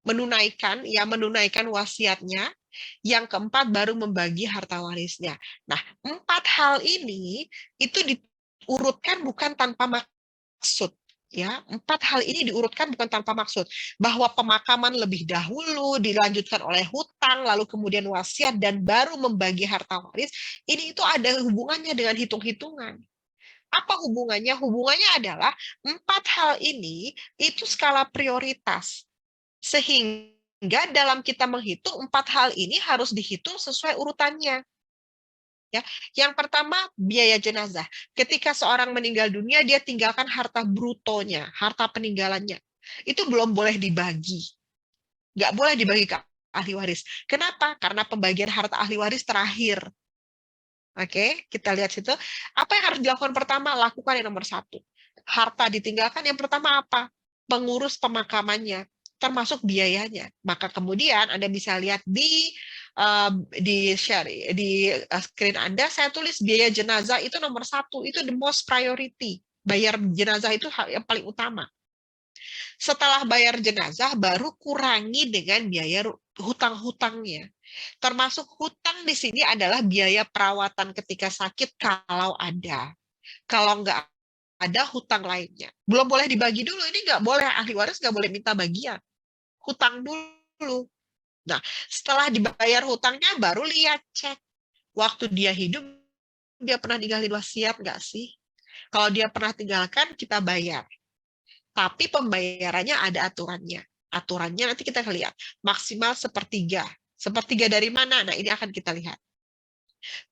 menunaikan wasiatnya. Yang keempat baru membagi harta warisnya. Nah, 4 hal ini itu diurutkan bukan tanpa maksud. Ya, 4 hal ini diurutkan bukan tanpa maksud. Bahwa pemakaman lebih dahulu, dilanjutkan oleh hutang, lalu kemudian wasiat, dan baru membagi harta waris. Ini itu ada hubungannya dengan hitung-hitungan. Apa hubungannya? Hubungannya adalah 4 hal ini itu skala prioritas. Sehingga dalam kita menghitung 4 hal ini harus dihitung sesuai urutannya. Ya, yang pertama biaya jenazah. Ketika seorang meninggal dunia, dia tinggalkan harta brutonya, harta peninggalannya. Itu belum boleh dibagi. Nggak boleh dibagi ke ahli waris. Kenapa? Karena pembagian harta ahli waris terakhir. Oke, kita lihat situ. Apa yang harus dilakukan pertama? Lakukan yang nomor 1. Harta ditinggalkan yang pertama apa? Pengurus pemakamannya, termasuk biayanya. Maka kemudian Anda bisa lihat di share di screen Anda, saya tulis biaya jenazah itu nomor 1, itu the most priority. Bayar jenazah itu hal yang paling utama. Setelah bayar jenazah, baru kurangi dengan biaya hutang-hutangnya. Termasuk hutang di sini adalah biaya perawatan ketika sakit kalau ada. Kalau nggak ada hutang lainnya. Belum boleh dibagi dulu, ini nggak boleh, ahli waris nggak boleh minta bagian. Hutang dulu. Nah, setelah dibayar hutangnya, baru lihat cek. Waktu dia hidup, dia pernah ninggalin wasiat nggak sih? Kalau dia pernah tinggalkan, kita bayar. Tapi pembayarannya ada aturannya. Aturannya nanti kita lihat. Maksimal 1/3. 1/3 dari mana? Nah, ini akan kita lihat.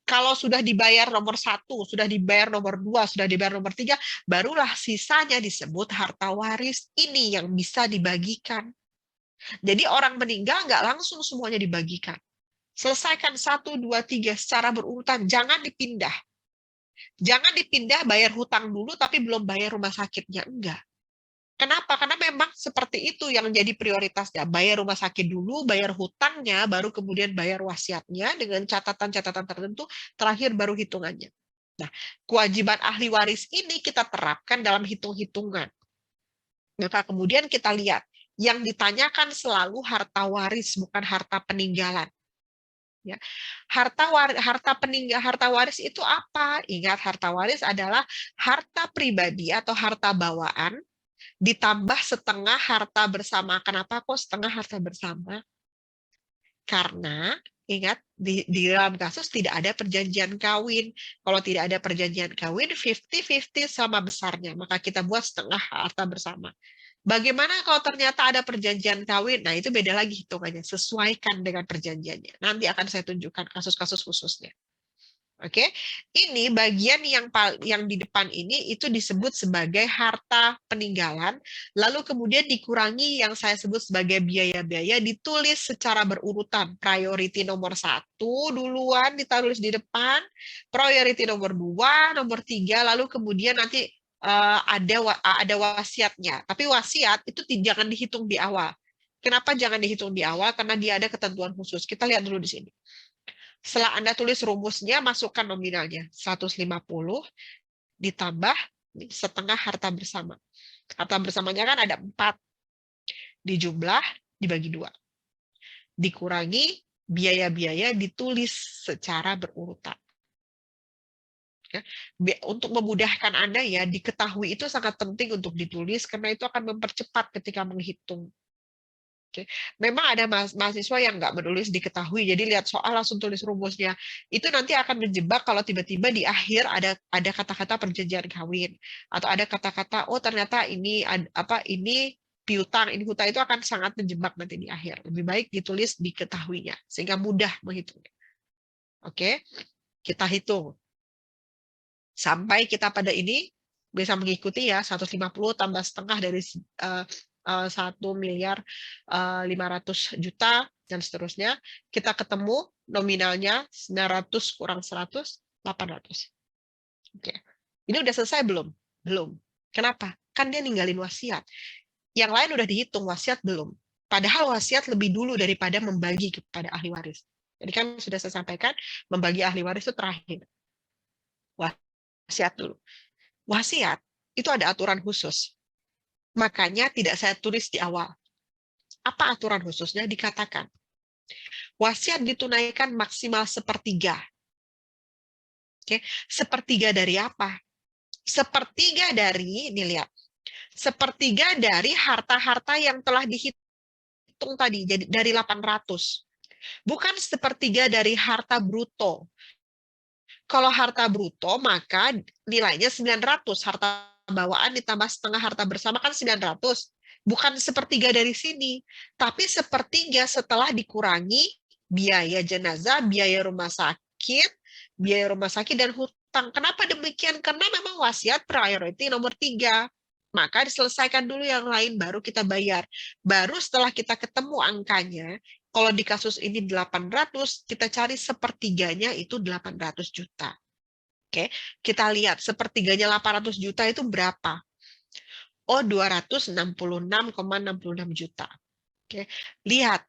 Kalau sudah dibayar nomor 1, sudah dibayar nomor 2, sudah dibayar nomor 3, barulah sisanya disebut harta waris. Ini yang bisa dibagikan. Jadi orang meninggal nggak langsung semuanya dibagikan. Selesaikan 1, 2, 3 secara berurutan. Jangan dipindah. Jangan dipindah bayar hutang dulu tapi belum bayar rumah sakitnya. Enggak. Kenapa? Karena memang seperti itu yang jadi prioritasnya. Bayar rumah sakit dulu, bayar hutangnya, baru kemudian bayar wasiatnya dengan catatan-catatan tertentu, terakhir baru hitungannya. Nah, kewajiban ahli waris ini kita terapkan dalam hitung-hitungan. Maka kemudian kita lihat, yang ditanyakan selalu harta waris, bukan harta peninggalan. Ya. Harta waris itu apa? Ingat, harta waris adalah harta pribadi atau harta bawaan ditambah setengah harta bersama. Kenapa kok setengah harta bersama? Karena ingat di dalam kasus tidak ada perjanjian kawin. Kalau tidak ada perjanjian kawin, 50-50 sama besarnya. Maka kita buat setengah harta bersama. Bagaimana kalau ternyata ada perjanjian kawin? Nah, itu beda lagi hitungannya. Sesuaikan dengan perjanjiannya. Nanti akan saya tunjukkan kasus-kasus khususnya. Oke, ini bagian yang di depan ini itu disebut sebagai harta peninggalan, lalu kemudian dikurangi yang saya sebut sebagai biaya-biaya, ditulis secara berurutan. Priority nomor 1 duluan ditulis di depan, priority nomor 2, nomor 3, lalu kemudian nanti ada wasiatnya. Tapi wasiat itu jangan dihitung di awal. Kenapa jangan dihitung di awal? Karena dia ada ketentuan khusus. Kita lihat dulu di sini. Setelah Anda tulis rumusnya, masukkan nominalnya 150 ditambah setengah harta bersama. Harta bersamanya kan ada 4, dijumlah, dibagi 2. Dikurangi biaya-biaya ditulis secara berurutan. Ya. Untuk memudahkan Anda ya, diketahui itu sangat penting untuk ditulis karena itu akan mempercepat ketika menghitung. Oke. Memang ada mahasiswa yang nggak menulis diketahui, jadi lihat soal langsung tulis rumusnya. Itu nanti akan menjebak kalau tiba-tiba di akhir ada kata-kata perjanjian kawin atau ada kata-kata oh ternyata ini ini piutang, ini hutang, itu akan sangat menjebak nanti di akhir. Lebih baik ditulis diketahuinya sehingga mudah menghitungnya. Oke, kita hitung sampai kita pada ini bisa mengikuti ya 150 tambah setengah dari 1.500.000.000 dan seterusnya. Kita ketemu nominalnya 900 kurang 100, 800. Oke. Ini udah selesai belum? Belum. Kenapa? Kan dia ninggalin wasiat. Yang lain udah dihitung, wasiat belum. Padahal wasiat lebih dulu daripada membagi kepada ahli waris. Jadi kan sudah saya sampaikan, membagi ahli waris itu terakhir. Wasiat dulu. Wasiat itu ada aturan khusus. Makanya tidak saya tulis di awal. Apa aturan khususnya? Dikatakan, wasiat ditunaikan maksimal 1/3. Oke, 1/3 dari apa? 1/3 dari, ini lihat, 1/3 dari harta-harta yang telah dihitung tadi, jadi dari 800. Bukan 1/3 dari harta bruto. Kalau harta bruto, maka nilainya 900. Harta bawaan ditambah setengah harta bersama kan 900. Bukan 1/3 dari sini. Tapi 1/3 setelah dikurangi biaya jenazah, biaya rumah sakit, dan hutang. Kenapa demikian? Karena memang wasiat priority nomor 3. Maka diselesaikan dulu yang lain, baru kita bayar. Baru setelah kita ketemu angkanya, kalau di kasus ini 800, kita cari 1/3-nya itu 800 juta. Oke, kita lihat 1/3-nya 800 juta itu berapa? Oh, 266,66 juta. Oke, lihat.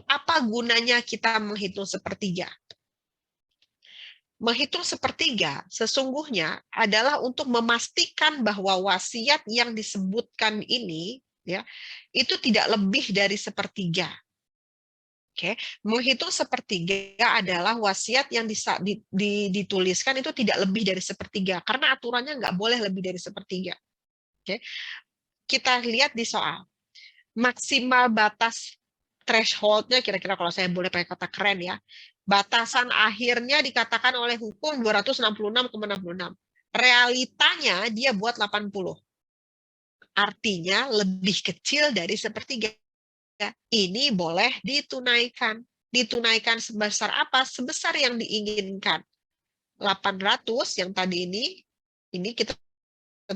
Apa gunanya kita menghitung 1/3? Menghitung 1/3 sesungguhnya adalah untuk memastikan bahwa wasiat yang disebutkan ini ya itu tidak lebih dari 1/3. Oke, menghitung 1/3 adalah wasiat yang dituliskan itu tidak lebih dari 1/3 karena aturannya nggak boleh lebih dari 1/3. Oke, kita lihat di soal maksimal batas threshold-nya, kira-kira kalau saya boleh pakai kata keren ya, batasan akhirnya dikatakan oleh hukum 266,66. Realitanya dia buat 80. Artinya lebih kecil dari 1/3. Ini boleh ditunaikan. Ditunaikan sebesar apa? Sebesar yang diinginkan. 800 yang tadi ini kita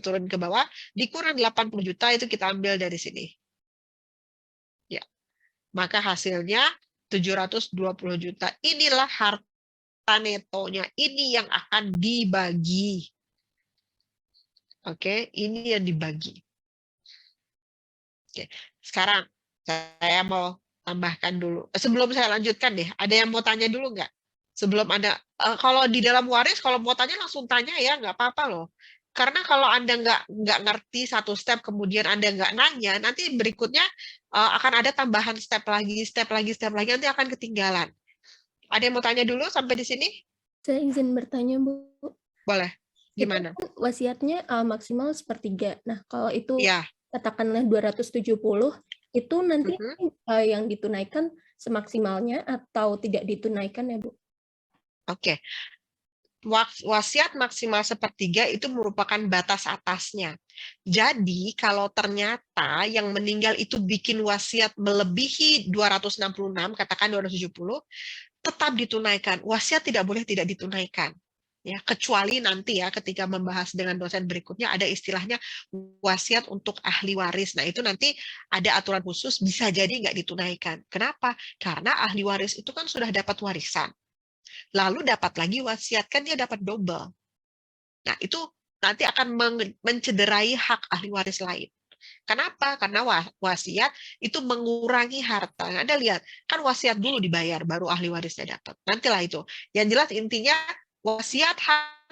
turun ke bawah, dikurang 80 juta itu kita ambil dari sini. Ya. Maka hasilnya 720 juta. Inilah harta netonya. Ini yang akan dibagi. Oke, ini yang dibagi. Oke, sekarang saya mau tambahkan dulu. Sebelum saya lanjutkan deh, ada yang mau tanya dulu nggak? Sebelum Anda, kalau di dalam waris, kalau mau tanya langsung tanya ya, nggak apa-apa loh. Karena kalau Anda nggak ngerti satu step, kemudian Anda nggak nanya, nanti berikutnya akan ada tambahan step lagi, nanti akan ketinggalan. Ada yang mau tanya dulu sampai di sini? Saya izin bertanya, Bu. Boleh. Itu Gimana? kan wasiatnya maksimal 1/3. Nah, kalau itu Ya. katakanlah 270, itu nanti yang ditunaikan semaksimalnya atau tidak ditunaikan ya, Bu? Oke. Wasiat maksimal 1/3 itu merupakan batas atasnya. Jadi kalau ternyata yang meninggal itu bikin wasiat melebihi 266, katakan 270, tetap ditunaikan. Wasiat tidak boleh tidak ditunaikan. Ya, kecuali nanti ya ketika membahas dengan dosen berikutnya ada istilahnya wasiat untuk ahli waris. Nah, itu nanti ada aturan khusus bisa jadi nggak ditunaikan. Kenapa? Karena ahli waris itu kan sudah dapat warisan. Lalu dapat lagi wasiat, kan dia dapat double. Nah, itu nanti akan mencederai hak ahli waris lain. Kenapa? Karena wasiat itu mengurangi harta. Anda lihat, kan wasiat dulu dibayar, baru ahli warisnya dapat. Nantilah itu. Yang jelas intinya, wasiat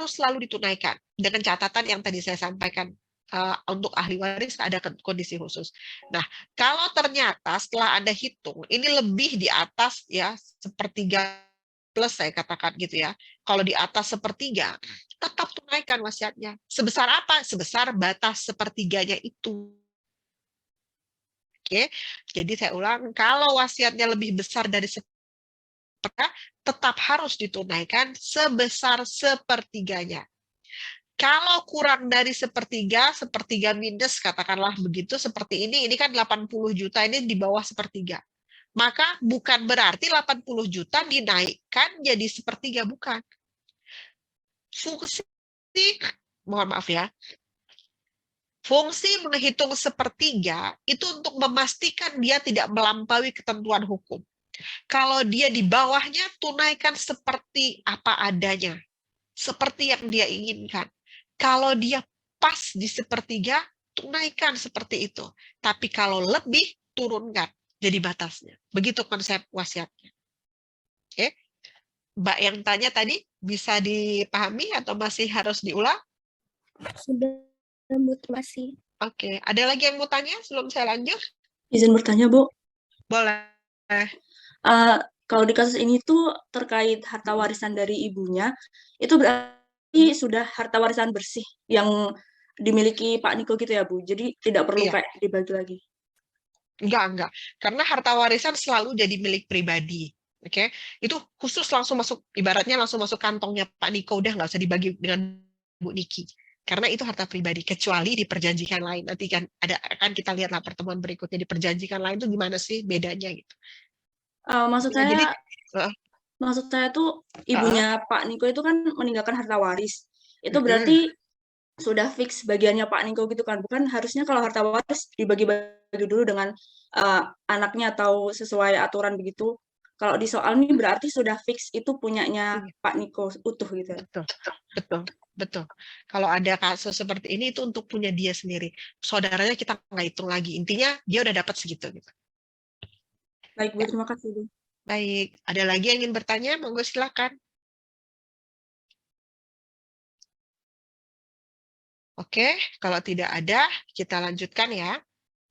harus selalu ditunaikan dengan catatan yang tadi saya sampaikan. Untuk ahli waris ada kondisi khusus. Nah, kalau ternyata setelah Anda hitung ini lebih di atas ya sepertiga plus saya katakan gitu ya. Kalau di atas sepertiga, tetap tunaikan wasiatnya. Sebesar apa? Sebesar batas sepertiganya itu. Oke. Jadi saya ulang, kalau wasiatnya lebih besar dari sepertiga, tetap harus ditunaikan sebesar sepertiganya. Kalau kurang dari sepertiga minus katakanlah begitu seperti ini kan 80 juta ini di bawah sepertiga. Maka bukan berarti 80 juta dinaikkan jadi sepertiga, bukan. Fungsi, mohon maaf ya, fungsi menghitung sepertiga itu untuk memastikan dia tidak melampaui ketentuan hukum. Kalau dia di bawahnya, tunaikan seperti apa adanya, seperti yang dia inginkan. Kalau dia pas di sepertiga, tunaikan seperti itu. Tapi kalau lebih, turunkan jadi batasnya. Begitu konsep wasiatnya. Oke. Mbak yang tanya tadi, bisa dipahami atau masih harus diulang? Sudah, Bu, terima kasih. Oke. Ada lagi yang mau tanya sebelum saya lanjut? Izin bertanya, Bu. Boleh. Kalau di kasus ini tuh terkait harta warisan dari ibunya, itu berarti sudah harta warisan bersih yang dimiliki Pak Niko gitu ya, Bu. Jadi tidak perlu Iya. kayak dibagi lagi. Enggak. Karena harta warisan selalu jadi milik pribadi. Oke. Itu khusus langsung masuk, ibaratnya langsung masuk kantongnya Pak Niko, udah nggak usah dibagi dengan Bu Niki. Karena itu harta pribadi, kecuali di perjanjian lain. Nanti kan kita lihatlah pertemuan berikutnya di perjanjian lain itu gimana sih bedanya gitu. Maksud Ya, saya, jadi maksud saya tuh ibunya Pak Niko itu kan meninggalkan harta waris. Itu Mm-mm. berarti sudah fix bagiannya Pak Niko gitu kan. Bukan harusnya kalau harta waris dibagi-bagi dulu dengan anaknya atau sesuai aturan begitu. Kalau di soal ini berarti sudah fix itu punyanya Pak Niko utuh gitu. Betul. Kalau ada kasus seperti ini itu untuk punya dia sendiri. Saudaranya kita nggak hitung lagi. Intinya dia udah dapat segitu gitu. Baik, Bu, terima kasih, Bu. Baik, ada lagi yang ingin bertanya? Monggo silakan. Oke, kalau tidak ada, kita lanjutkan ya.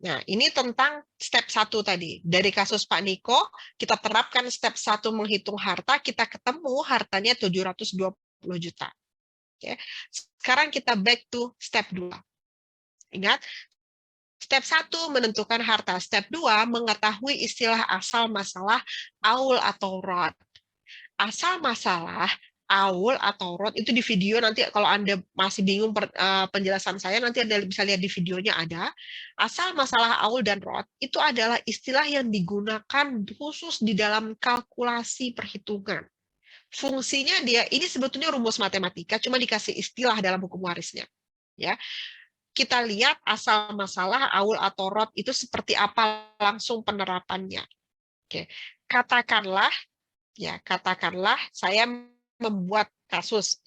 Nah, ini tentang step 1 tadi. Dari kasus Pak Niko, kita terapkan step 1 menghitung harta, kita ketemu hartanya 720 juta. Oke. Sekarang kita back to step 2. Ingat, step 1 menentukan harta. Step 2 mengetahui istilah asal masalah, aul atau rod. Asal masalah, aul atau rod itu di video nanti kalau Anda masih bingung penjelasan saya, nanti Anda bisa lihat di videonya ada. Asal masalah aul dan rod itu adalah istilah yang digunakan khusus di dalam kalkulasi perhitungan. Fungsinya dia, ini sebetulnya rumus matematika, cuma dikasih istilah dalam hukum warisnya. Ya. Kita lihat asal masalah, aul atau rod itu seperti apa langsung penerapannya. Oke. Katakanlah saya membuat kasus.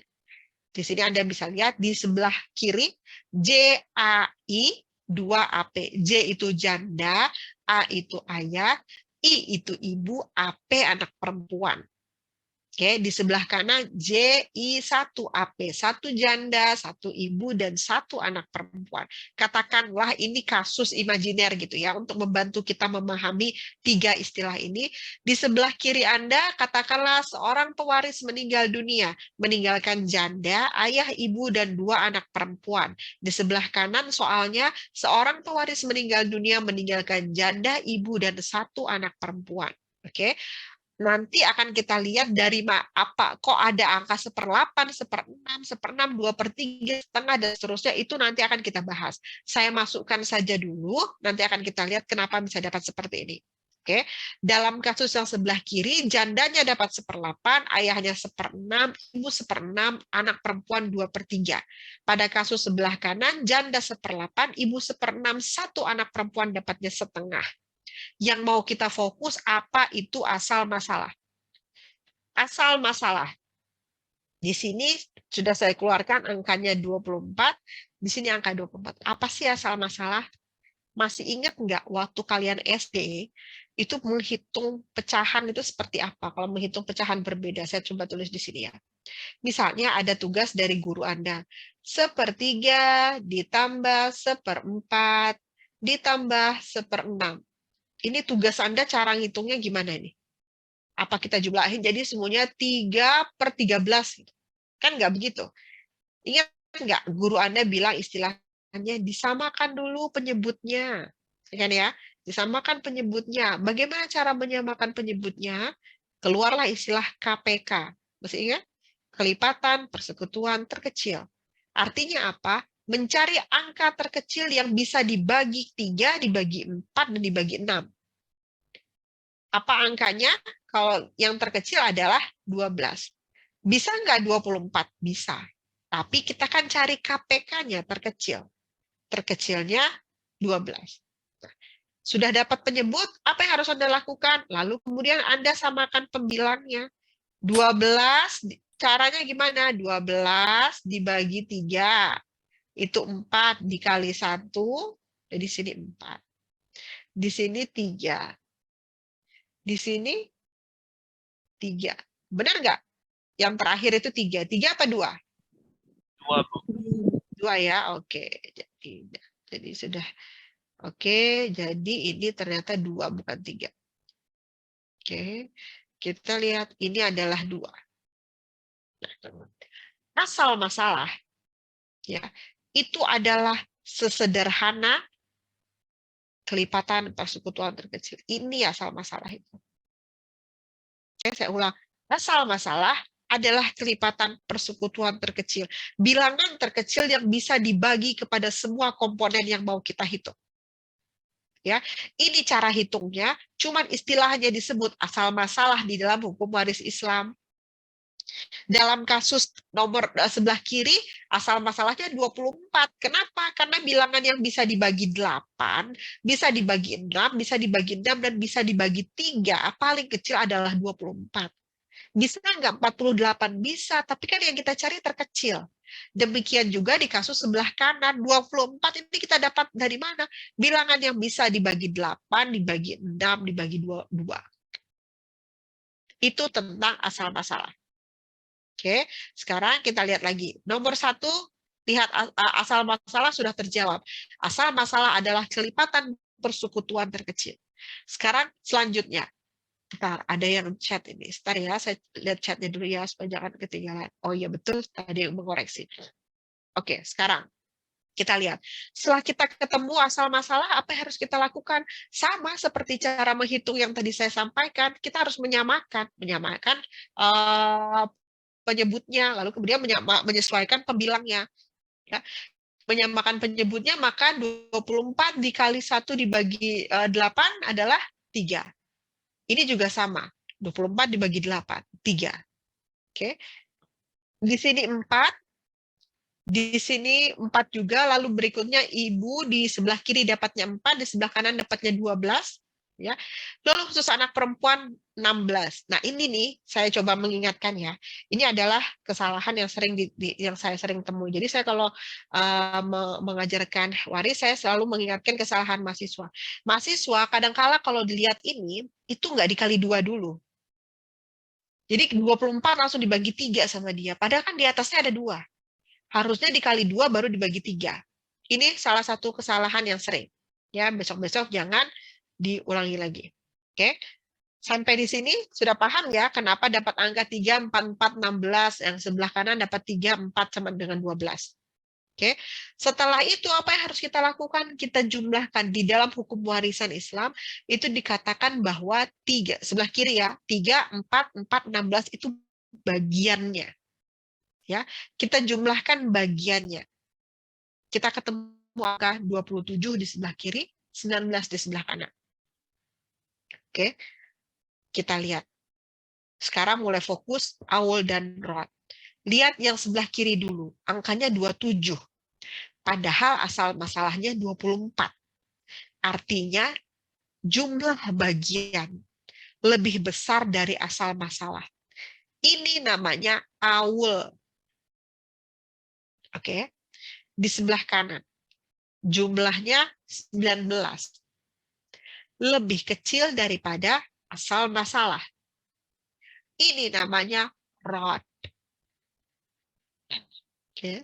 Di sini Anda bisa lihat di sebelah kiri JAI 2AP. J itu janda, A itu ayah, I itu ibu, AP anak perempuan. Oke, di sebelah kanan JI1AP, 1 janda, 1 ibu, dan 1 anak perempuan. Katakanlah ini kasus imajiner gitu ya, untuk membantu kita memahami 3 istilah ini. Di sebelah kiri Anda, katakanlah seorang pewaris meninggal dunia, meninggalkan janda, ayah, ibu, dan 2 anak perempuan. Di sebelah kanan soalnya, seorang pewaris meninggal dunia, meninggalkan janda, ibu, dan 1 anak perempuan. Oke. Nanti akan kita lihat dari apa kok ada angka 1/8, 1/6, 1/6, 2/3, setengah, dan seterusnya, itu nanti akan kita bahas. Saya masukkan saja dulu, nanti akan kita lihat kenapa bisa dapat seperti ini. Oke, dalam kasus yang sebelah kiri, jandanya dapat 1/8, ayahnya 1/6, ibu 1/6, anak perempuan 2/3. Pada kasus sebelah kanan, janda 1/8, ibu 1/6, 1 anak perempuan dapatnya 1/2. Yang mau kita fokus apa itu asal masalah. Asal masalah. Di sini sudah saya keluarkan angkanya 24, di sini angka 24. Apa sih asal masalah? Masih ingat nggak waktu kalian SD itu menghitung pecahan itu seperti apa? Kalau menghitung pecahan berbeda, saya coba tulis di sini ya. Misalnya ada tugas dari guru Anda. 1/3 ditambah 1/4 ditambah 1/6. Ini tugas Anda, cara ngitungnya gimana ini? Apa kita jumlahin jadi semuanya 3/13? Kan nggak begitu. Ingat nggak, guru Anda bilang istilahnya disamakan dulu penyebutnya. Kan ya? Disamakan penyebutnya. Bagaimana cara menyamakan penyebutnya? Keluarlah istilah KPK. Masih ingat? Kelipatan persekutuan terkecil. Artinya apa? Mencari angka terkecil yang bisa dibagi 3, dibagi 4, dan dibagi 6. Apa angkanya? Kalau yang terkecil adalah 12. Bisa nggak 24? Bisa. Tapi kita kan cari KPK-nya terkecil. Terkecilnya 12. Sudah dapat penyebut, apa yang harus Anda lakukan? Lalu kemudian Anda samakan pembilangnya. 12, caranya gimana? 12 dibagi 3. Itu 4 dikali 1, di sini 4. Di sini 3. Di sini 3. Benar nggak? Yang terakhir itu 3. 3 apa 2? 2, Bu. 2 ya, oke. Jadi sudah. Oke, jadi ini ternyata 2 bukan 3. Oke, kita lihat ini adalah 2. Asal masalah ya, itu adalah sesederhana kelipatan persekutuan terkecil. Ini asal masalah itu. Oke, saya ulang. Asal masalah adalah kelipatan persekutuan terkecil. Bilangan terkecil yang bisa dibagi kepada semua komponen yang mau kita hitung. Ya, ini cara hitungnya, cuman istilahnya disebut asal masalah di dalam hukum waris Islam. Dalam kasus nomor sebelah kiri, asal masalahnya 24. Kenapa? Karena bilangan yang bisa dibagi 8, bisa dibagi 6, bisa dibagi 6, dan bisa dibagi 3. Paling kecil adalah 24. Bisa nggak 48? Bisa, tapi kan yang kita cari terkecil. Demikian juga di kasus sebelah kanan, 24 ini kita dapat dari mana? Bilangan yang bisa dibagi 8, dibagi 6, dibagi 2. Itu tentang asal masalah. Oke, sekarang kita lihat lagi. Nomor 1, lihat asal masalah sudah terjawab. Asal masalah adalah kelipatan persekutuan terkecil. Sekarang selanjutnya. Bentar, ada yang chat ini. Sebentar ya, saya lihat chatnya dulu ya, supaya jangan ketinggalan. Oh iya, betul, tadi yang mengoreksi. Oke, sekarang kita lihat. Setelah kita ketemu asal masalah, apa yang harus kita lakukan? Sama seperti cara menghitung yang tadi saya sampaikan, kita harus menyamakan penyebutnya, lalu kemudian menyesuaikan pembilangnya. Ya. Menyamakan penyebutnya, maka 24 dikali 1 dibagi 8 adalah 3. Ini juga sama, 24 dibagi 8, 3. Oke. Di sini 4, di sini 4 juga, lalu berikutnya ibu di sebelah kiri dapatnya 4, di sebelah kanan dapatnya 12. Ya. Lalu khusus anak perempuan 16. Nah ini nih, saya coba mengingatkan ya, ini adalah kesalahan yang yang saya sering temui. Jadi saya kalau mengajarkan waris, saya selalu mengingatkan kesalahan mahasiswa. Mahasiswa kadang-kala kalau dilihat ini, itu nggak dikali 2 dulu. Jadi 24 langsung dibagi 3 sama dia. Padahal kan di atasnya ada 2. Harusnya dikali 2 baru dibagi 3. Ini salah satu kesalahan yang sering. Ya, besok-besok jangan diulangi lagi. Oke. Sampai di sini sudah paham ya kenapa dapat angka 3, 4, 4, 16. Yang sebelah kanan dapat 3, 4 sama dengan 12. Oke. Setelah itu apa yang harus kita lakukan? Kita jumlahkan. Di dalam hukum warisan Islam itu dikatakan bahwa 3, sebelah kiri ya, 3, 4, 4, 16 itu bagiannya. Ya, kita jumlahkan bagiannya. Kita ketemu angka 27 di sebelah kiri, 19 di sebelah kanan. Oke. Kita lihat. Sekarang mulai fokus awal dan rod. Lihat yang sebelah kiri dulu. Angkanya 27. Padahal asal masalahnya 24. Artinya jumlah bagian lebih besar dari asal masalah. Ini namanya awal. Oke. Di sebelah kanan. Jumlahnya 19. Lebih kecil daripada asal masalah. Ini namanya rod. Oke.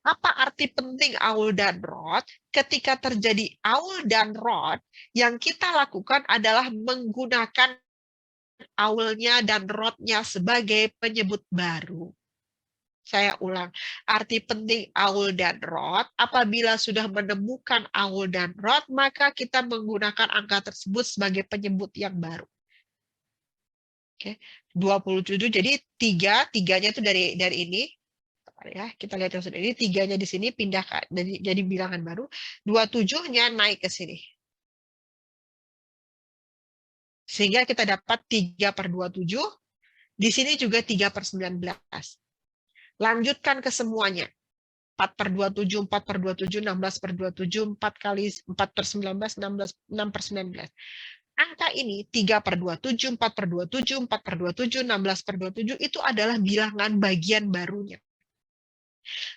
Apa arti penting aul dan rod? Ketika terjadi aul dan rod, yang kita lakukan adalah menggunakan aulnya dan rodnya sebagai penyebut baru. Saya ulang, arti penting aul dan rod, apabila sudah menemukan aul dan rod, maka kita menggunakan angka tersebut sebagai penyebut yang baru. Oke, 27, jadi tiganya itu dari ini. Ya, kita lihat yang sudah ini, tiganya di sini pindah jadi bilangan baru, 27-nya naik ke sini. Sehingga kita dapat 3/27, di sini juga 3/19. Lanjutkan ke semuanya. 4/27, 4/27, 16/27, 4 kali 4/19, 6/19. Angka ini 3/27, 4/27, 4/27, 16/27 itu adalah bilangan bagian barunya.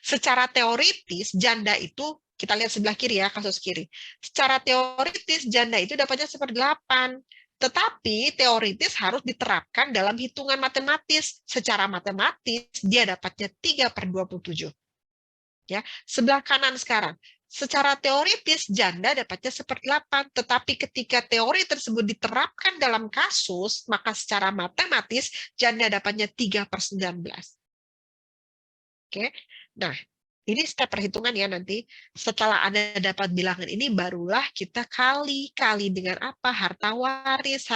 Secara teoritis, janda itu, kita lihat sebelah kiri ya, kasus kiri. Secara teoritis, janda itu dapatnya 1/8. Tetapi teoritis harus diterapkan dalam hitungan matematis. Secara matematis, dia dapatnya 3/27. Ya, sebelah kanan sekarang. Secara teoritis, janda dapatnya 1/8. Tetapi ketika teori tersebut diterapkan dalam kasus, maka secara matematis, janda dapatnya 3/19. Oke. Nah, ini step perhitungan ya nanti. Setelah Anda dapat bilangan ini, barulah kita kali dengan apa? Harta waris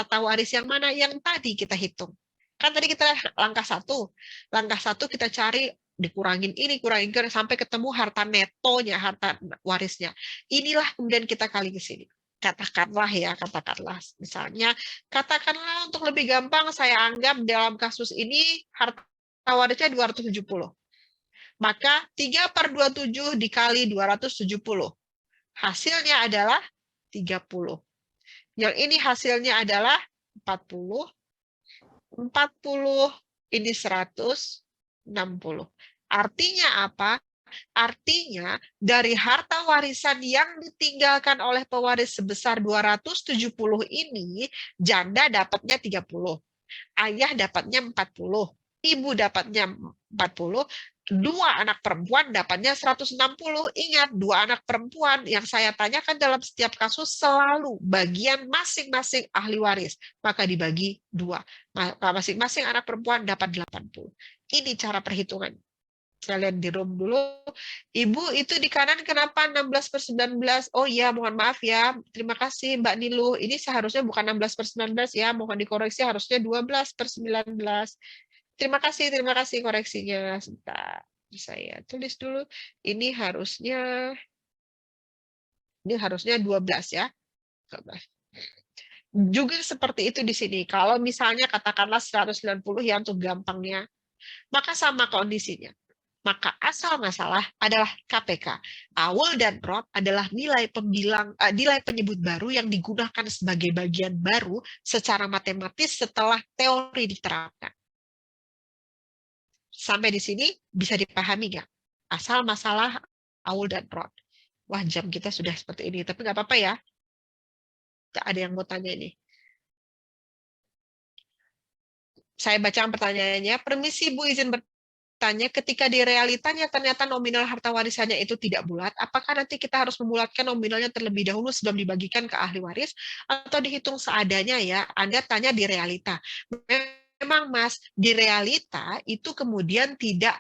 yang mana? Yang tadi kita hitung. Kan tadi kita langkah 1. Langkah 1 kita cari, dikurangin ini, kurangin sampai ketemu harta netonya, harta warisnya. Inilah kemudian kita kali ke sini. Katakanlah misalnya, katakanlah untuk lebih gampang, saya anggap dalam kasus ini harta warisnya 270. Maka 3/27 dikali 270. Hasilnya adalah 30. Yang ini hasilnya adalah 40. 40, ini 160. Artinya apa? Artinya dari harta warisan yang ditinggalkan oleh pewaris sebesar 270 ini, janda dapatnya 30. Ayah dapatnya 40. Ibu dapatnya 40. 2 anak perempuan dapatnya 160. Ingat, 2 anak perempuan yang saya tanyakan dalam setiap kasus selalu bagian masing-masing ahli waris. Maka dibagi 2. Maka masing-masing anak perempuan dapat 80. Ini cara perhitungan. Saya lihat di room dulu. Ibu itu di kanan kenapa 16/19? Oh iya, mohon maaf ya. Terima kasih Mbak Nilu. Ini seharusnya bukan 16/19 ya. Mohon dikoreksi, harusnya 12/19. Terima kasih koreksinya. Sebentar, saya tulis dulu. Ini harusnya 12 ya. 12. Juga seperti itu di sini. Kalau misalnya katakanlah 190 ya untuk gampangnya, maka sama kondisinya. Maka asal masalah adalah KPK. Aul dan rod adalah nilai penyebut baru yang digunakan sebagai bagian baru secara matematis setelah teori diterapkan. Sampai di sini bisa dipahami nggak? Asal masalah aul dan rod. Wah, jam kita sudah seperti ini. Tapi nggak apa-apa ya. Nggak ada yang mau tanya ini. Saya baca pertanyaannya. Permisi Bu, izin bertanya. Ketika di realitanya ternyata nominal harta warisannya itu tidak bulat, apakah nanti kita harus memulatkan nominalnya terlebih dahulu sebelum dibagikan ke ahli waris? Atau dihitung seadanya ya? Anda tanya di realita. Memang Mas, di realita itu kemudian tidak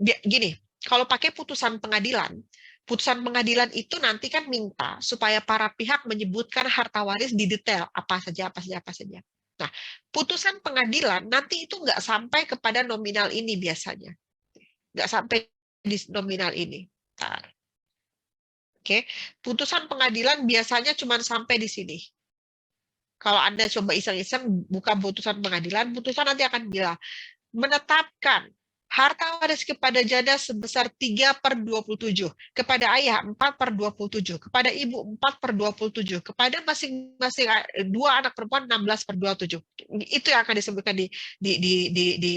gini, kalau pakai putusan pengadilan itu nanti kan minta supaya para pihak menyebutkan harta waris di detail apa saja. Nah, putusan pengadilan nanti itu nggak sampai kepada nominal ini biasanya, nggak sampai di nominal ini. Oke, putusan pengadilan biasanya cuma sampai di sini. Kalau Anda coba iseng-iseng buka putusan pengadilan, putusan nanti akan bilang menetapkan harta waris kepada janda sebesar 3/27, kepada ayah 4/27, kepada ibu 4/27, kepada masing-masing 2 anak perempuan 16/27. Itu yang akan disebutkan di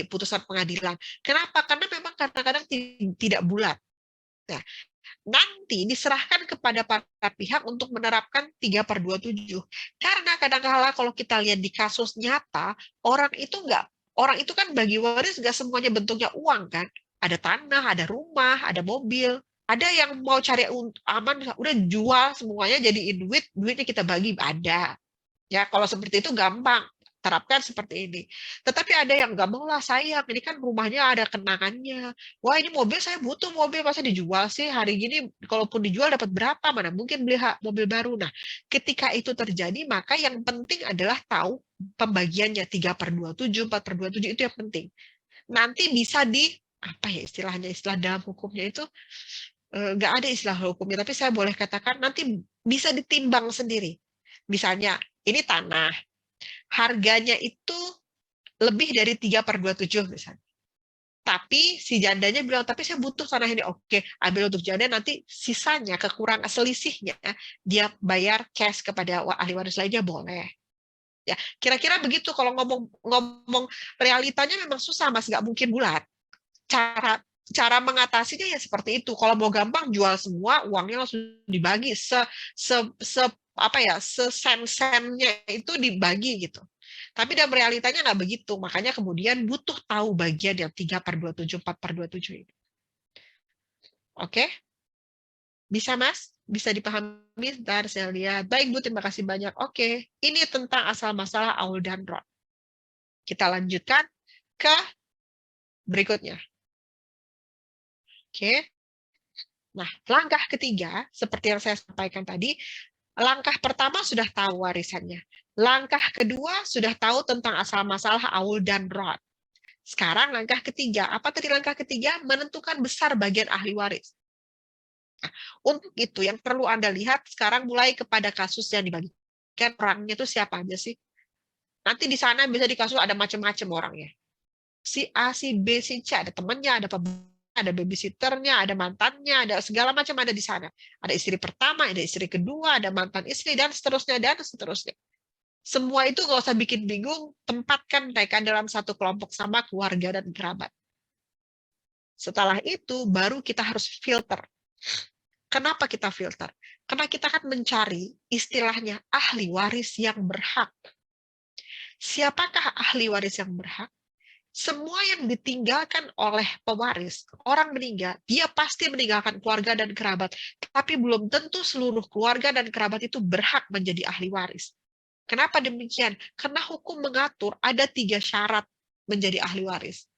putusan pengadilan. Kenapa? Karena memang kadang-kadang tidak bulat. Nah, nanti diserahkan kepada para pihak untuk menerapkan 3/27. Karena kadang-kala kalau kita lihat di kasus nyata, orang itu kan bagi waris nggak semuanya bentuknya uang kan. Ada tanah, ada rumah, ada mobil. Ada yang mau cari aman, udah jual semuanya jadiin duit, duitnya kita bagi, ada. Ya, kalau seperti itu gampang. Terapkan seperti ini. Tetapi ada yang nggak mau lah, sayang, ini kan rumahnya ada kenangannya. Wah, ini mobil saya butuh mobil, masa dijual sih hari gini? Kalaupun dijual dapat berapa? Mana mungkin beli mobil baru. Nah, ketika itu terjadi, maka yang penting adalah tahu pembagiannya 3/27, 4/27 itu yang penting. Nanti bisa apa ya istilahnya, istilah dalam hukumnya itu nggak ada istilah hukumnya, tapi saya boleh katakan nanti bisa ditimbang sendiri. Misalnya, ini tanah, harganya itu lebih dari 3/27 misalnya. Tapi si jandanya bilang, tapi saya butuh tanah ini. Oke, ambil untuk janda, nanti sisanya, kekurangan selisihnya, dia bayar cash kepada ahli waris lainnya, boleh. Ya, kira-kira begitu. Kalau ngomong realitanya memang susah, Mas, nggak mungkin bulat. Cara mengatasinya ya seperti itu. Kalau mau gampang, jual semua, uangnya langsung dibagi sen-sennya itu dibagi gitu. Tapi dalam realitanya nggak begitu. Makanya kemudian butuh tahu bagian yang 3/27, 4/27 ini. Oke? Bisa, Mas? Bisa dipahami? Bentar, saya lihat. Baik, Bu. Terima kasih banyak. Oke. Ini tentang asal masalah aul dan rod. Kita lanjutkan ke berikutnya. Oke. Nah, langkah ketiga, seperti yang saya sampaikan tadi, langkah pertama sudah tahu warisannya. Langkah kedua sudah tahu tentang asal masalah aul dan rod. Sekarang langkah ketiga. Apa tadi langkah ketiga? Menentukan besar bagian ahli waris. Nah, untuk itu yang perlu Anda lihat sekarang mulai kepada kasus yang dibagikan, orangnya itu siapa aja sih? Nanti di sana bisa di kasus ada macam-macam orangnya. Si A, si B, si C, ada temannya, ada babysitternya, ada mantannya, ada segala macam ada di sana. Ada istri pertama, ada istri kedua, ada mantan istri, dan seterusnya, dan seterusnya. Semua itu nggak usah bikin bingung, tempatkan mereka dalam satu kelompok sama keluarga dan kerabat. Setelah itu, baru kita harus filter. Kenapa kita filter? Karena kita akan mencari istilahnya ahli waris yang berhak. Siapakah ahli waris yang berhak? Semua yang ditinggalkan oleh pewaris, orang meninggal, dia pasti meninggalkan keluarga dan kerabat. Tapi belum tentu seluruh keluarga dan kerabat itu berhak menjadi ahli waris. Kenapa demikian? Karena hukum mengatur ada 3 syarat menjadi ahli waris.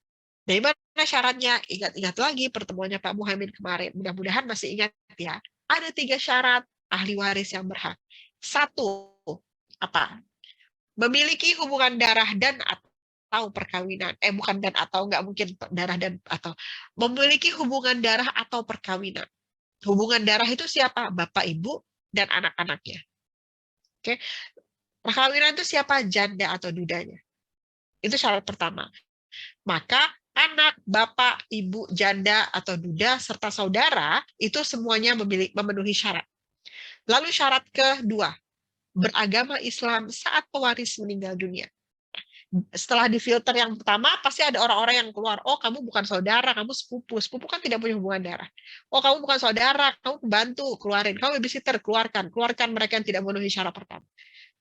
Dari mana syaratnya? Ingat-ingat lagi pertemuannya Pak Muhammad kemarin. Mudah-mudahan masih ingat ya. Ada 3 syarat ahli waris yang berhak. 1, apa? Memiliki hubungan darah dan atau perkawinan. Bukan dan atau, nggak mungkin darah dan atau. Memiliki hubungan darah atau perkawinan. Hubungan darah itu siapa? Bapak, Ibu, dan anak-anaknya. Oke. Perkawinan itu siapa? Janda atau dudanya. Itu syarat pertama. Maka anak, bapak, ibu, janda, atau duda, serta saudara, itu semuanya memenuhi syarat. Lalu syarat kedua, beragama Islam saat pewaris meninggal dunia. Setelah difilter yang pertama, pasti ada orang-orang yang keluar. Oh, kamu bukan saudara, kamu sepupu. Sepupu kan tidak punya hubungan darah. Oh, kamu bukan saudara, kamu bantu, keluarin. Kamu babysitter, keluarkan. Keluarkan mereka yang tidak memenuhi syarat pertama.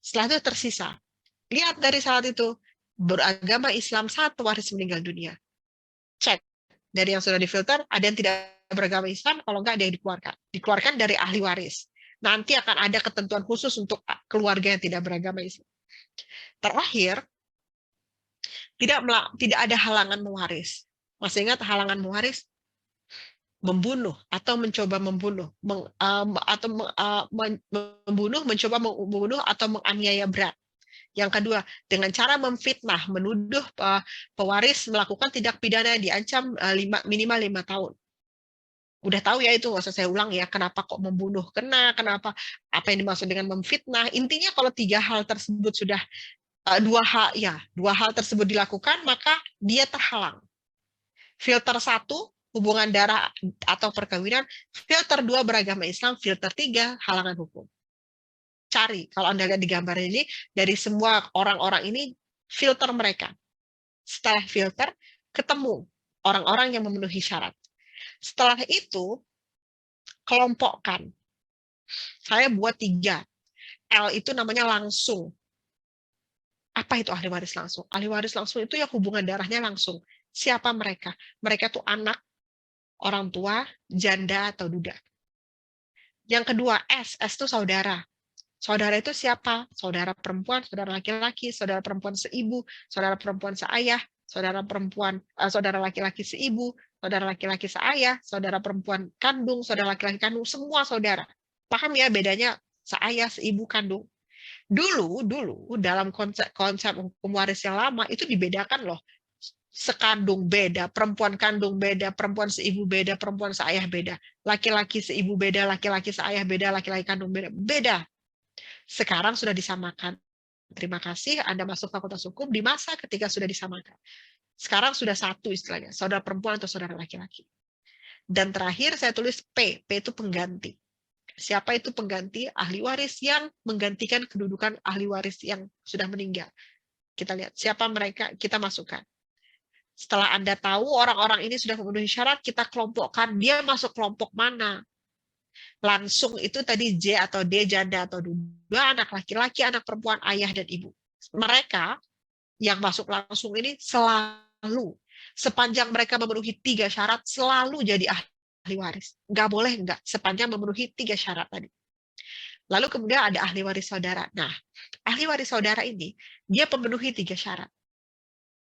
Setelah itu tersisa. Lihat dari syarat itu, beragama Islam saat pewaris meninggal dunia. Cek. Dari yang sudah difilter, ada yang tidak beragama Islam, kalau enggak ada yang dikeluarkan. Dikeluarkan dari ahli waris. Nanti akan ada ketentuan khusus untuk keluarga yang tidak beragama Islam. Terakhir, tidak ada halangan mewaris. Masih ingat halangan mewaris? Membunuh atau mencoba membunuh, membunuh, mencoba membunuh atau menganiaya berat. Yang kedua, dengan cara memfitnah, menuduh pewaris melakukan tindak pidana yang diancam minimal 5 tahun. Udah tahu ya itu, nggak usah saya ulang ya, kenapa kok membunuh kenapa, apa yang dimaksud dengan memfitnah. Intinya kalau 3 hal tersebut sudah, 2 hal tersebut dilakukan, maka dia terhalang. Filter 1, hubungan darah atau perkawinan. Filter 2, beragama Islam. Filter 3, halangan hukum. Cari, kalau Anda lihat di gambar ini, dari semua orang-orang ini, filter mereka. Setelah filter, ketemu orang-orang yang memenuhi syarat. Setelah itu, kelompokkan. Saya buat 3. L itu namanya langsung. Apa itu ahli waris langsung? Ahli waris langsung itu ya hubungan darahnya langsung. Siapa mereka? Mereka itu anak, orang tua, janda atau duda. Yang kedua, S itu saudara. Saudara itu siapa? Saudara perempuan, saudara laki-laki, saudara perempuan seibu, saudara perempuan seayah, saudara laki-laki seibu, saudara laki-laki seayah, saudara perempuan kandung, saudara laki-laki kandung, semua saudara. Paham ya bedanya seayah, seibu, kandung? Dulu dalam konsep hukum waris yang lama itu dibedakan loh. Sekandung beda, perempuan kandung beda, perempuan seibu beda, perempuan seayah beda, laki-laki seibu beda, laki-laki seayah beda, laki-laki kandung beda. Beda. Sekarang sudah disamakan. Terima kasih Anda masuk Fakultas Hukum di masa ketika sudah disamakan. Sekarang sudah satu istilahnya, saudara perempuan atau saudara laki-laki. Dan terakhir saya tulis P itu pengganti. Siapa itu pengganti? Ahli waris yang menggantikan kedudukan ahli waris yang sudah meninggal. Kita lihat siapa mereka, kita masukkan. Setelah Anda tahu orang-orang ini sudah memenuhi syarat, kita kelompokkan dia masuk kelompok mana. Langsung itu tadi J atau D, janda atau duda, anak laki-laki, anak perempuan, ayah dan ibu. Mereka yang masuk langsung ini selalu, sepanjang mereka memenuhi 3 syarat, selalu jadi ahli waris. Nggak boleh nggak, sepanjang memenuhi 3 syarat tadi. Lalu kemudian ada ahli waris saudara. Nah, ahli waris saudara ini, dia memenuhi 3 syarat.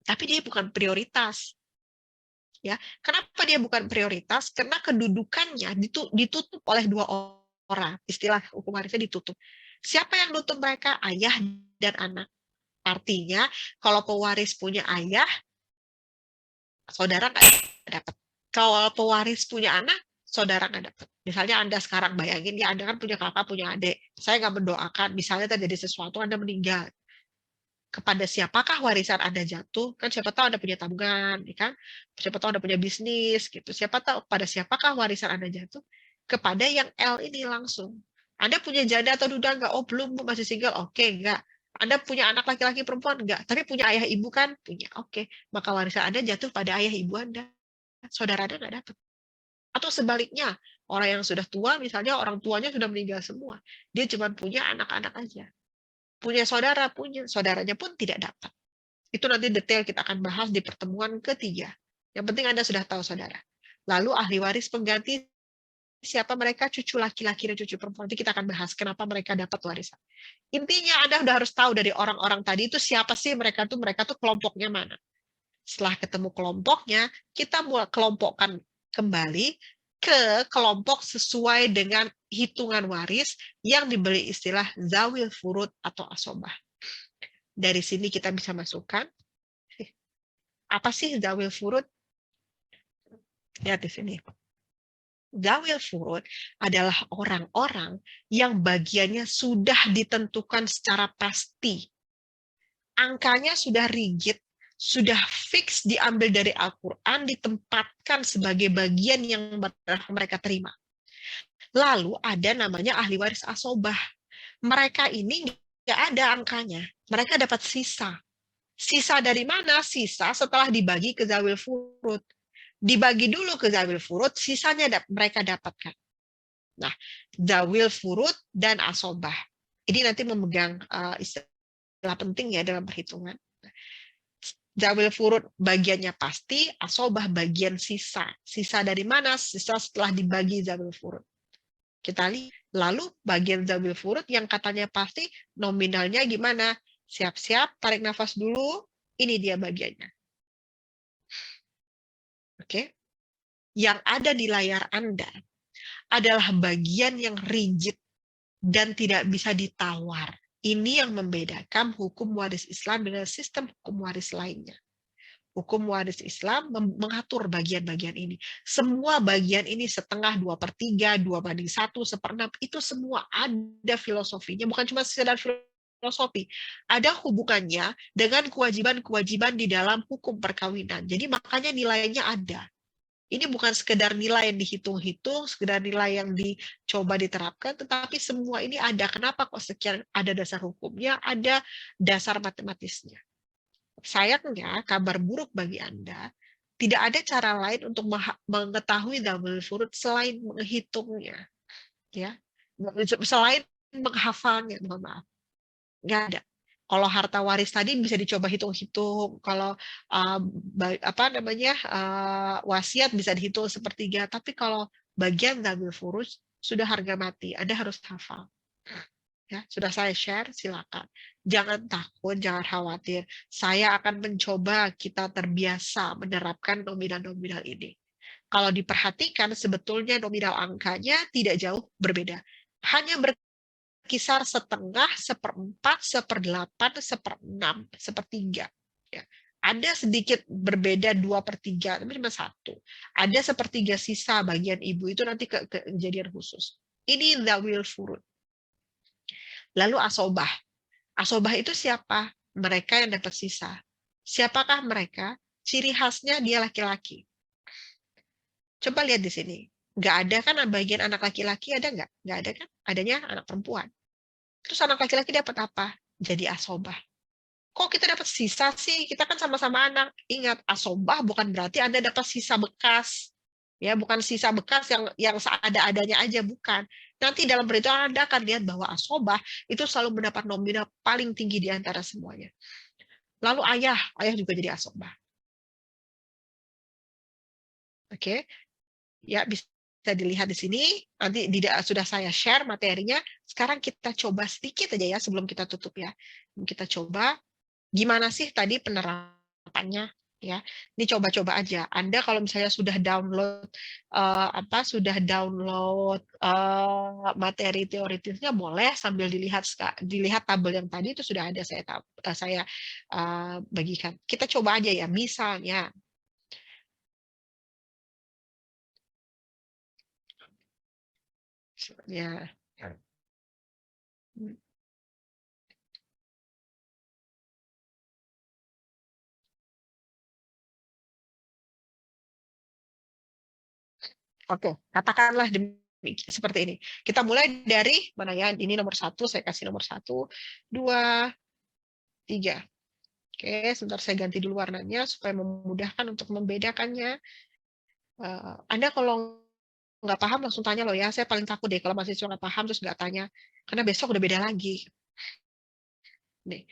Tapi dia bukan prioritas. Ya, kenapa dia bukan prioritas? Karena kedudukannya ditutup oleh 2 orang. Istilah hukum warisnya ditutup. Siapa yang nutup mereka? Ayah dan anak. Artinya, kalau pewaris punya ayah, saudara nggak dapat. Kalau pewaris punya anak, saudara nggak dapat. Misalnya Anda sekarang bayangin, ya Anda kan punya kakak, punya adik. Saya nggak mendoakan, misalnya terjadi sesuatu, Anda meninggal. Kepada siapakah warisan Anda jatuh? Kan siapa tahu Anda punya tabungan, ya kan? Siapa tahu Anda punya bisnis, gitu. Siapa tahu pada siapakah warisan Anda jatuh? Kepada yang L ini langsung. Anda punya janda atau duda enggak? Oh, belum, masih single. Oke, enggak. Anda punya anak laki-laki perempuan? Enggak. Tapi punya ayah ibu kan? Punya. Oke. Maka warisan Anda jatuh pada ayah ibu Anda. Saudara Anda enggak dapat. Atau sebaliknya, orang yang sudah tua, misalnya orang tuanya sudah meninggal semua. Dia cuma punya anak-anak aja. Punya saudara, punya. Saudaranya pun tidak dapat. Itu nanti detail kita akan bahas di pertemuan ketiga. Yang penting Anda sudah tahu, saudara. Lalu ahli waris pengganti, siapa mereka? Cucu laki-laki dan cucu perempuan. Nanti kita akan bahas kenapa mereka dapat warisan. Intinya Anda sudah harus tahu dari orang-orang tadi itu siapa sih mereka tuh kelompoknya mana. Setelah ketemu kelompoknya, kita mulai kelompokkan kembali ke kelompok sesuai dengan hitungan waris yang diberi istilah zawil furud atau asobah. Dari sini kita bisa masukkan apa sih zawil furud? Lihat di sini. Zawil furud adalah orang-orang yang bagiannya sudah ditentukan secara pasti. Angkanya sudah rigid, sudah fix diambil dari Al-Quran, ditempatkan sebagai bagian yang mereka terima. Lalu ada namanya ahli waris asobah. Mereka ini nggak ada angkanya. Mereka dapat sisa. Sisa dari mana? Sisa setelah dibagi ke zawil furud. Dibagi dulu ke zawil furud, sisanya mereka dapatkan. Nah, zawil furud dan asobah. Ini nanti memegang istilah penting ya dalam perhitungan. Zawil furud bagiannya pasti, asobah bagian sisa. Sisa dari mana? Sisa setelah dibagi zawil furud. Kita lihat. Lalu bagian zawil furud yang katanya pasti, nominalnya gimana? Siap-siap, tarik nafas dulu. Ini dia bagiannya. Oke. Yang ada di layar Anda adalah bagian yang rigid dan tidak bisa ditawar. Ini yang membedakan hukum waris Islam dengan sistem hukum waris lainnya. Hukum waris Islam mengatur bagian-bagian ini. Semua bagian ini setengah, 2/3, 2/1, 1/6, itu semua ada filosofinya. Bukan cuma sekedar filosofi. Ada hubungannya dengan kewajiban-kewajiban di dalam hukum perkawinan. Jadi makanya nilainya ada. Ini bukan sekedar nilai yang dihitung-hitung, sekedar nilai yang dicoba diterapkan, tetapi semua ini ada. Kenapa kok sekian? Ada dasar hukumnya, ada dasar matematisnya. Sayangnya, kabar buruk bagi Anda, tidak ada cara lain untuk mengetahui zawil furud selain menghitungnya. Ya, selain menghafalnya, mohon maaf. Nggak ada. Kalau harta waris tadi bisa dicoba hitung-hitung. Kalau wasiat bisa dihitung sepertiga. Tapi kalau bagian dzawil furuj sudah harga mati. Anda harus hafal. Ya, sudah saya share, silakan. Jangan takut, jangan khawatir. Saya akan mencoba kita terbiasa menerapkan nominal-nominal ini. Kalau diperhatikan, sebetulnya nominal angkanya tidak jauh berbeda. Hanya berkisar setengah, seperempat, seperdelapan, seperenam, sepertiga. Ya. Ada sedikit berbeda 2/3, tapi cuma 1. Ada sepertiga sisa bagian ibu itu nanti kejadian khusus. Ini dzawil furud. Lalu asobah. Asobah itu siapa? Mereka yang dapat sisa. Siapakah mereka? Ciri khasnya dia laki-laki. Coba lihat di sini. Nggak ada kan bagian anak laki-laki, ada nggak? Nggak ada kan? Adanya anak perempuan. Terus anak laki-laki dapat apa? Jadi asobah. Kok kita dapat sisa sih? Kita kan sama-sama anak. Ingat, asobah bukan berarti Anda dapat sisa bekas. Ya, bukan sisa bekas yang seada-adanya aja, bukan. Nanti dalam perhitungan Anda akan lihat bahwa asobah itu selalu mendapat nominal paling tinggi di antara semuanya. Lalu ayah juga jadi asobah. Oke. Ya, bisa dilihat di sini. Nanti sudah saya share materinya. Sekarang kita coba sedikit aja ya sebelum kita tutup ya. Kita coba gimana sih tadi penerapannya ya. Ini coba-coba aja. Anda kalau misalnya sudah download materi teoritisnya, boleh sambil dilihat tabel yang tadi itu sudah ada saya bagikan. Kita coba aja ya. Misalnya ya. Oke, katakanlah seperti ini. Kita mulai dari mana ya? Ini nomor 1, saya kasih nomor 1, 2, 3. Oke, sebentar saya ganti dulu warnanya supaya memudahkan untuk membedakannya. Anda kalau nggak paham langsung tanya loh ya. Saya paling takut deh kalau mahasiswa nggak paham terus nggak tanya. Karena besok udah beda lagi. Nih,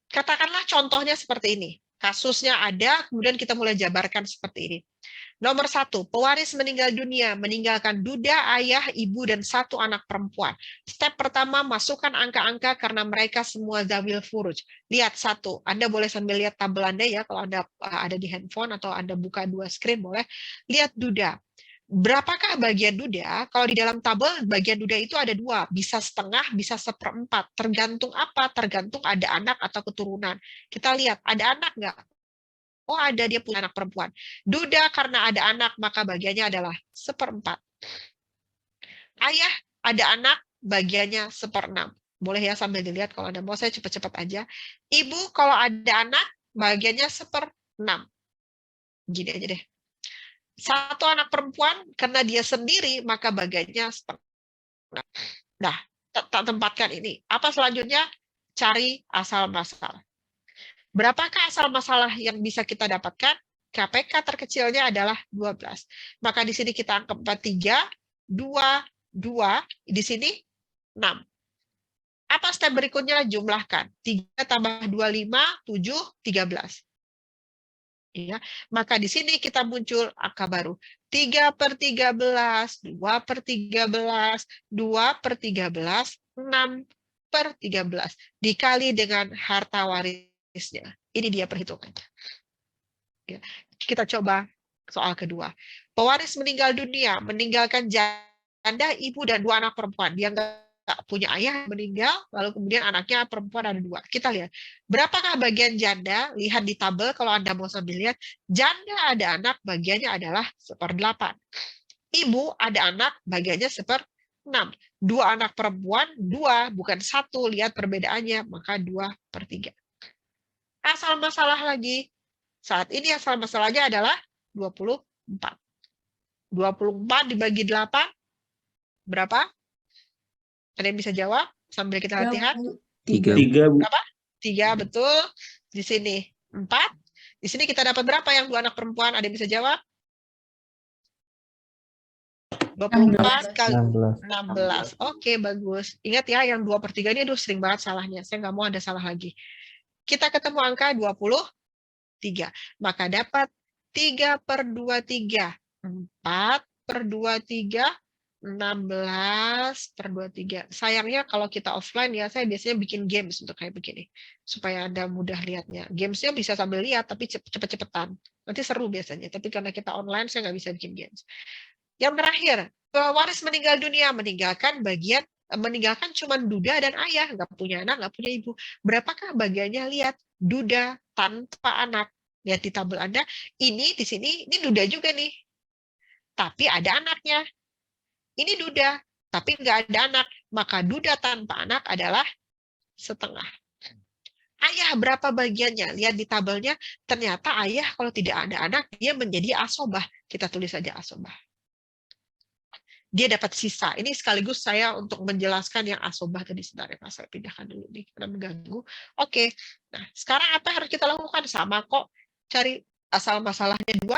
katakanlah contohnya seperti ini. Kasusnya ada, kemudian kita mulai jabarkan seperti ini. Nomor 1, pewaris meninggal dunia, meninggalkan duda, ayah, ibu, dan 1 anak perempuan. Step pertama, masukkan angka-angka karena mereka semua dzawil furuj. Lihat 1, Anda boleh sambil lihat tabel Anda ya, kalau Anda ada di handphone atau Anda buka 2 screen boleh. Lihat duda. Berapakah bagian duda? Kalau di dalam tabel, bagian duda itu ada 2, bisa setengah, bisa seperempat. Tergantung apa? Tergantung ada anak atau keturunan. Kita lihat, ada anak nggak? Oh ada, dia punya anak perempuan. Duda karena ada anak, maka bagiannya adalah 1/4. Ayah ada anak, bagiannya 1/6. Boleh ya sambil dilihat kalau Anda mau, saya cepat-cepat aja. Ibu kalau ada anak, bagiannya 1/6. Gini aja deh. 1 anak perempuan, karena dia sendiri, maka bagiannya 1/6. Nah, tempatkan ini. Apa selanjutnya? Cari asal masalah. Berapakah asal masalah yang bisa kita dapatkan? KPK terkecilnya adalah 12. Maka di sini kita anggap 3, 2, 2, di sini 6. Apa step berikutnya? Jumlahkan. 3 tambah 25, 7, 13. Ya, maka di sini kita muncul angka baru. 3/13, 2/13, 2/13, 6/13. Dikali dengan harta warisnya. Ini dia perhitungannya. Ya. Kita coba soal kedua. Pewaris meninggal dunia, meninggalkan janda, ibu, dan 2 anak perempuan. Dia nggak punya ayah, meninggal, lalu kemudian anaknya perempuan ada 2. Kita lihat. Berapakah bagian janda? Lihat di tabel kalau Anda mau sambil lihat. Janda ada anak, bagiannya adalah 1/8. Ibu ada anak, bagiannya 1/6. 2 anak perempuan, 2, bukan 1. Lihat perbedaannya, maka 2/3. Asal masalah lagi. Saat ini asal masalahnya adalah 24. 24 dibagi 8, berapa? Ada yang bisa jawab sambil kita latihan? 3. Berapa? 3, betul. Di sini 4. Di sini kita dapat berapa yang 2 anak perempuan? Ada yang bisa jawab? 24 kali 16. Oke, bagus. Ingat ya, yang 2/3 ini sering banget salahnya. Saya nggak mau ada salah lagi. Kita ketemu angka 23. Maka dapat 3 per 23. 4 per 23. 16 per 23. Sayangnya kalau kita offline ya, saya biasanya bikin games untuk kayak begini. Supaya Anda mudah lihatnya. Gamesnya bisa sambil lihat, tapi cepet-cepetan. Nanti seru biasanya. Tapi karena kita online, saya nggak bisa bikin games. Yang terakhir, waris meninggal dunia. Meninggalkan cuma duda dan ayah. Nggak punya anak, nggak punya ibu. Berapakah bagiannya? Lihat. Duda tanpa anak. Lihat di tabel Anda. Ini di sini, ini duda juga nih. Tapi ada anaknya. Ini duda, tapi nggak ada anak. Maka duda tanpa anak adalah setengah. Ayah berapa bagiannya? Lihat di tabelnya, ternyata ayah kalau tidak ada anak, dia menjadi asobah. Kita tulis saja asobah. Dia dapat sisa. Ini sekaligus saya untuk menjelaskan yang asobah tadi sebentar ya. Saya pindahkan dulu nih, karena mengganggu. Oke, nah sekarang apa yang harus kita lakukan? Sama kok, cari asal masalahnya 2.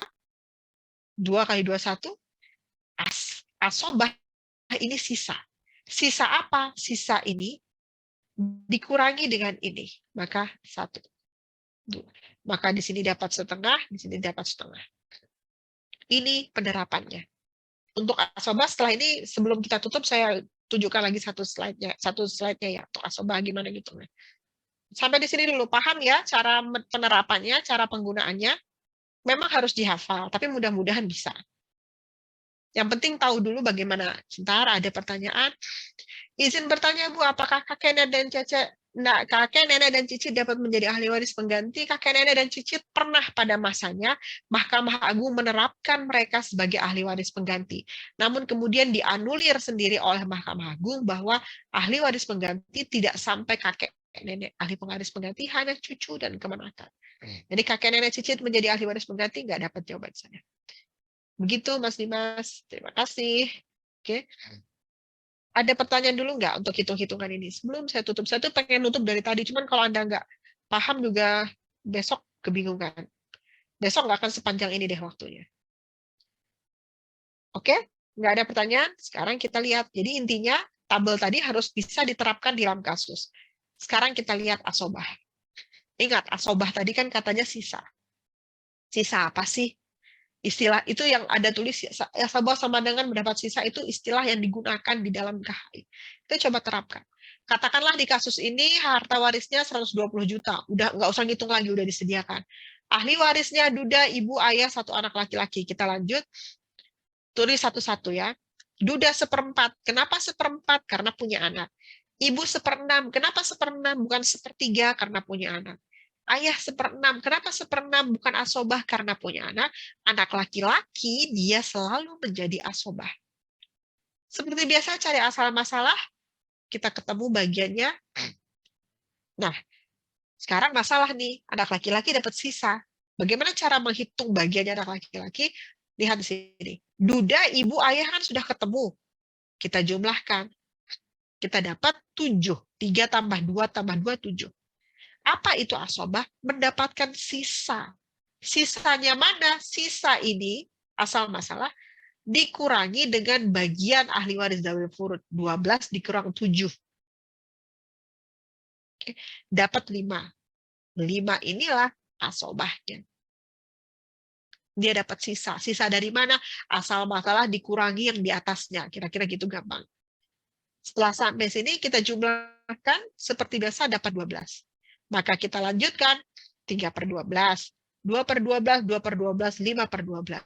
2 kali 2, 1. Asobah ini sisa. Sisa apa? Sisa ini dikurangi dengan ini. Maka 1, 2. Maka di sini dapat setengah, di sini dapat setengah. Ini penerapannya. Untuk asobah setelah ini, sebelum kita tutup, saya tunjukkan lagi satu slide-nya ya, untuk asobah gimana gitu. Sampai di sini dulu, paham ya cara penerapannya, cara penggunaannya. Memang harus dihafal, tapi mudah-mudahan bisa. Yang penting tahu dulu bagaimana. Sebentar, ada pertanyaan. Izin bertanya, Bu, apakah kakek nenek dan cicit dapat menjadi ahli waris pengganti? Kakek nenek dan cicit pernah pada masanya Mahkamah Agung menerapkan mereka sebagai ahli waris pengganti. Namun kemudian dianulir sendiri oleh Mahkamah Agung bahwa ahli waris pengganti tidak sampai kakek nenek. Ahli waris pengganti hanya cucu dan keponakan. Jadi kakek nenek cicit menjadi ahli waris pengganti nggak dapat jawaban saya. Begitu Mas Dimas, terima kasih. Oke. Ada pertanyaan dulu nggak untuk hitung-hitungan ini? Sebelum saya tutup, saya tuh pengen tutup dari tadi, cuman kalau Anda nggak paham juga besok kebingungan. Besok nggak akan sepanjang ini deh waktunya. Oke? Nggak ada pertanyaan? Sekarang kita lihat. Jadi intinya tabel tadi harus bisa diterapkan di dalam kasus. Sekarang kita lihat asobah. Ingat, asobah tadi kan katanya sisa. Sisa apa sih? Istilah itu yang ada tulis asobah sama dengan mendapat sisa itu istilah yang digunakan di dalam KHI. Kita coba terapkan. Katakanlah di kasus ini harta warisnya 120 juta. Udah nggak usah ngitung lagi, udah disediakan. Ahli warisnya duda, ibu, ayah, 1 anak laki-laki. Kita lanjut. Tulis satu-satu ya. Duda 1/4. Kenapa 1/4? Karena punya anak. Ibu 1/6. Kenapa 1/6? Bukan 1/3 karena punya anak. Ayah 1/6. Kenapa 1/6? Bukan asobah karena punya anak. Anak laki-laki dia selalu menjadi asobah. Seperti biasa cari asal masalah, kita ketemu bagiannya. Nah, sekarang masalah nih, anak laki-laki dapat sisa. Bagaimana cara menghitung bagiannya anak laki-laki? Lihat di sini. Duda, ibu, ayah kan sudah ketemu. Kita jumlahkan. Kita dapat 7. 3 tambah 2 tambah 2, 7. Apa itu asobah? Mendapatkan sisa. Sisanya mana? Sisa ini, asal masalah, dikurangi dengan bagian ahli waris zawil furud. 12 dikurang 7. Oke. Dapat 5. 5 inilah asobahnya. Dia dapat sisa. Sisa dari mana? Asal masalah dikurangi yang di atasnya. Kira-kira gitu gampang. Setelah sampai sini kita jumlahkan seperti biasa dapat 12. Maka kita lanjutkan 3 per 12, 2 per 12, 2 per 12, 5 per 12.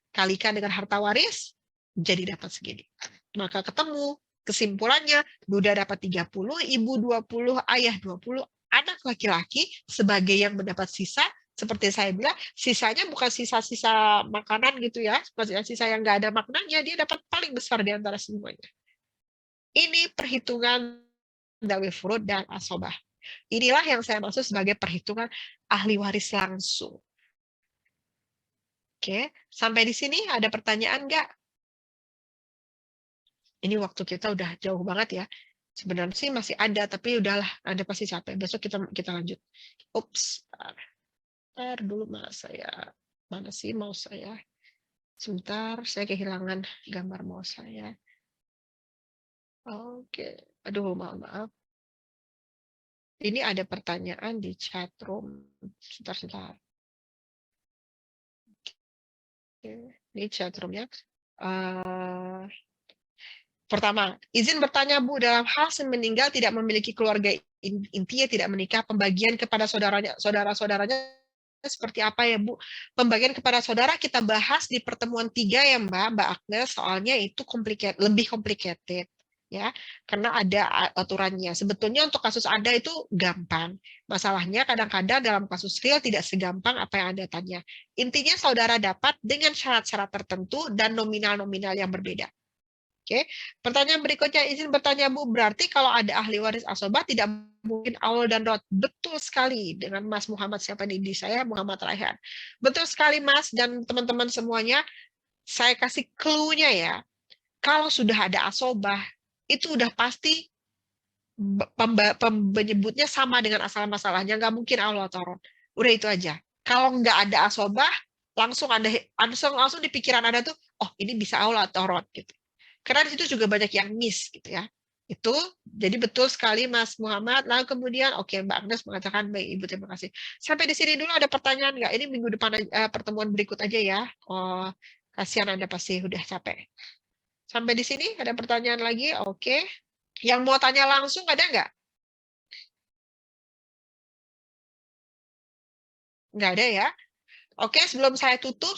Kalikan dengan harta waris, jadi dapat segini. Maka ketemu kesimpulannya, duda dapat 30, ibu 20, ayah 20, anak laki-laki sebagai yang mendapat sisa, seperti saya bilang, sisanya bukan sisa-sisa makanan gitu ya, sisa yang nggak ada maknanya, dia dapat paling besar di antara semuanya. Ini perhitungan zawil furud dan asobah. Inilah yang saya maksud sebagai perhitungan ahli waris langsung. Oke, sampai di sini ada pertanyaan nggak? Ini waktu kita udah jauh banget ya. Sebenarnya sih masih ada, tapi udahlah, Anda pasti capek. Besok kita lanjut. Ups, ntar dulu mas saya. Mana sih mau saya? Sebentar, saya kehilangan gambar mau saya. Oke, aduh maaf. Ini ada pertanyaan di chat room. Sebentar. Oke, ini chat room-nya. Pertama, izin bertanya Bu, dalam hal meninggal tidak memiliki keluarga intinya tidak menikah, pembagian kepada saudara-saudaranya seperti apa ya Bu? Pembagian kepada saudara kita bahas di pertemuan 3 ya Mbak Agnes, soalnya itu lebih complicated ya, karena ada aturannya. Sebetulnya untuk kasus ada itu gampang. Masalahnya kadang-kadang dalam kasus real tidak segampang apa yang Anda tanya. Intinya saudara dapat dengan syarat-syarat tertentu dan nominal-nominal yang berbeda. Oke, pertanyaan berikutnya izin bertanya Bu, berarti kalau ada ahli waris asobah tidak mungkin awal dan rot. Betul sekali dengan Mas Muhammad, siapa nih di saya Muhammad Raihan. Betul sekali Mas dan teman-teman semuanya. Saya kasih clue-nya ya. Kalau sudah ada asobah itu udah pasti penyebutnya sama dengan asal masalahnya, nggak mungkin awal atau rot. Udah itu aja. Kalau nggak ada asobah langsung di pikiran Anda tuh, oh ini bisa awal atau rot gitu. Karena di situ juga banyak yang miss gitu ya. Itu jadi betul sekali Mas Muhammad. Lalu kemudian oke, Mbak Agnes mengatakan baik Ibu, terima kasih. Sampai di sini dulu, ada pertanyaan nggak? Ini minggu depan pertemuan berikut aja ya. Oh, kasihan Anda pasti udah capek. Sampai di sini ada pertanyaan lagi? Oke. Yang mau tanya langsung ada nggak? Nggak ada ya. Oke, sebelum saya tutup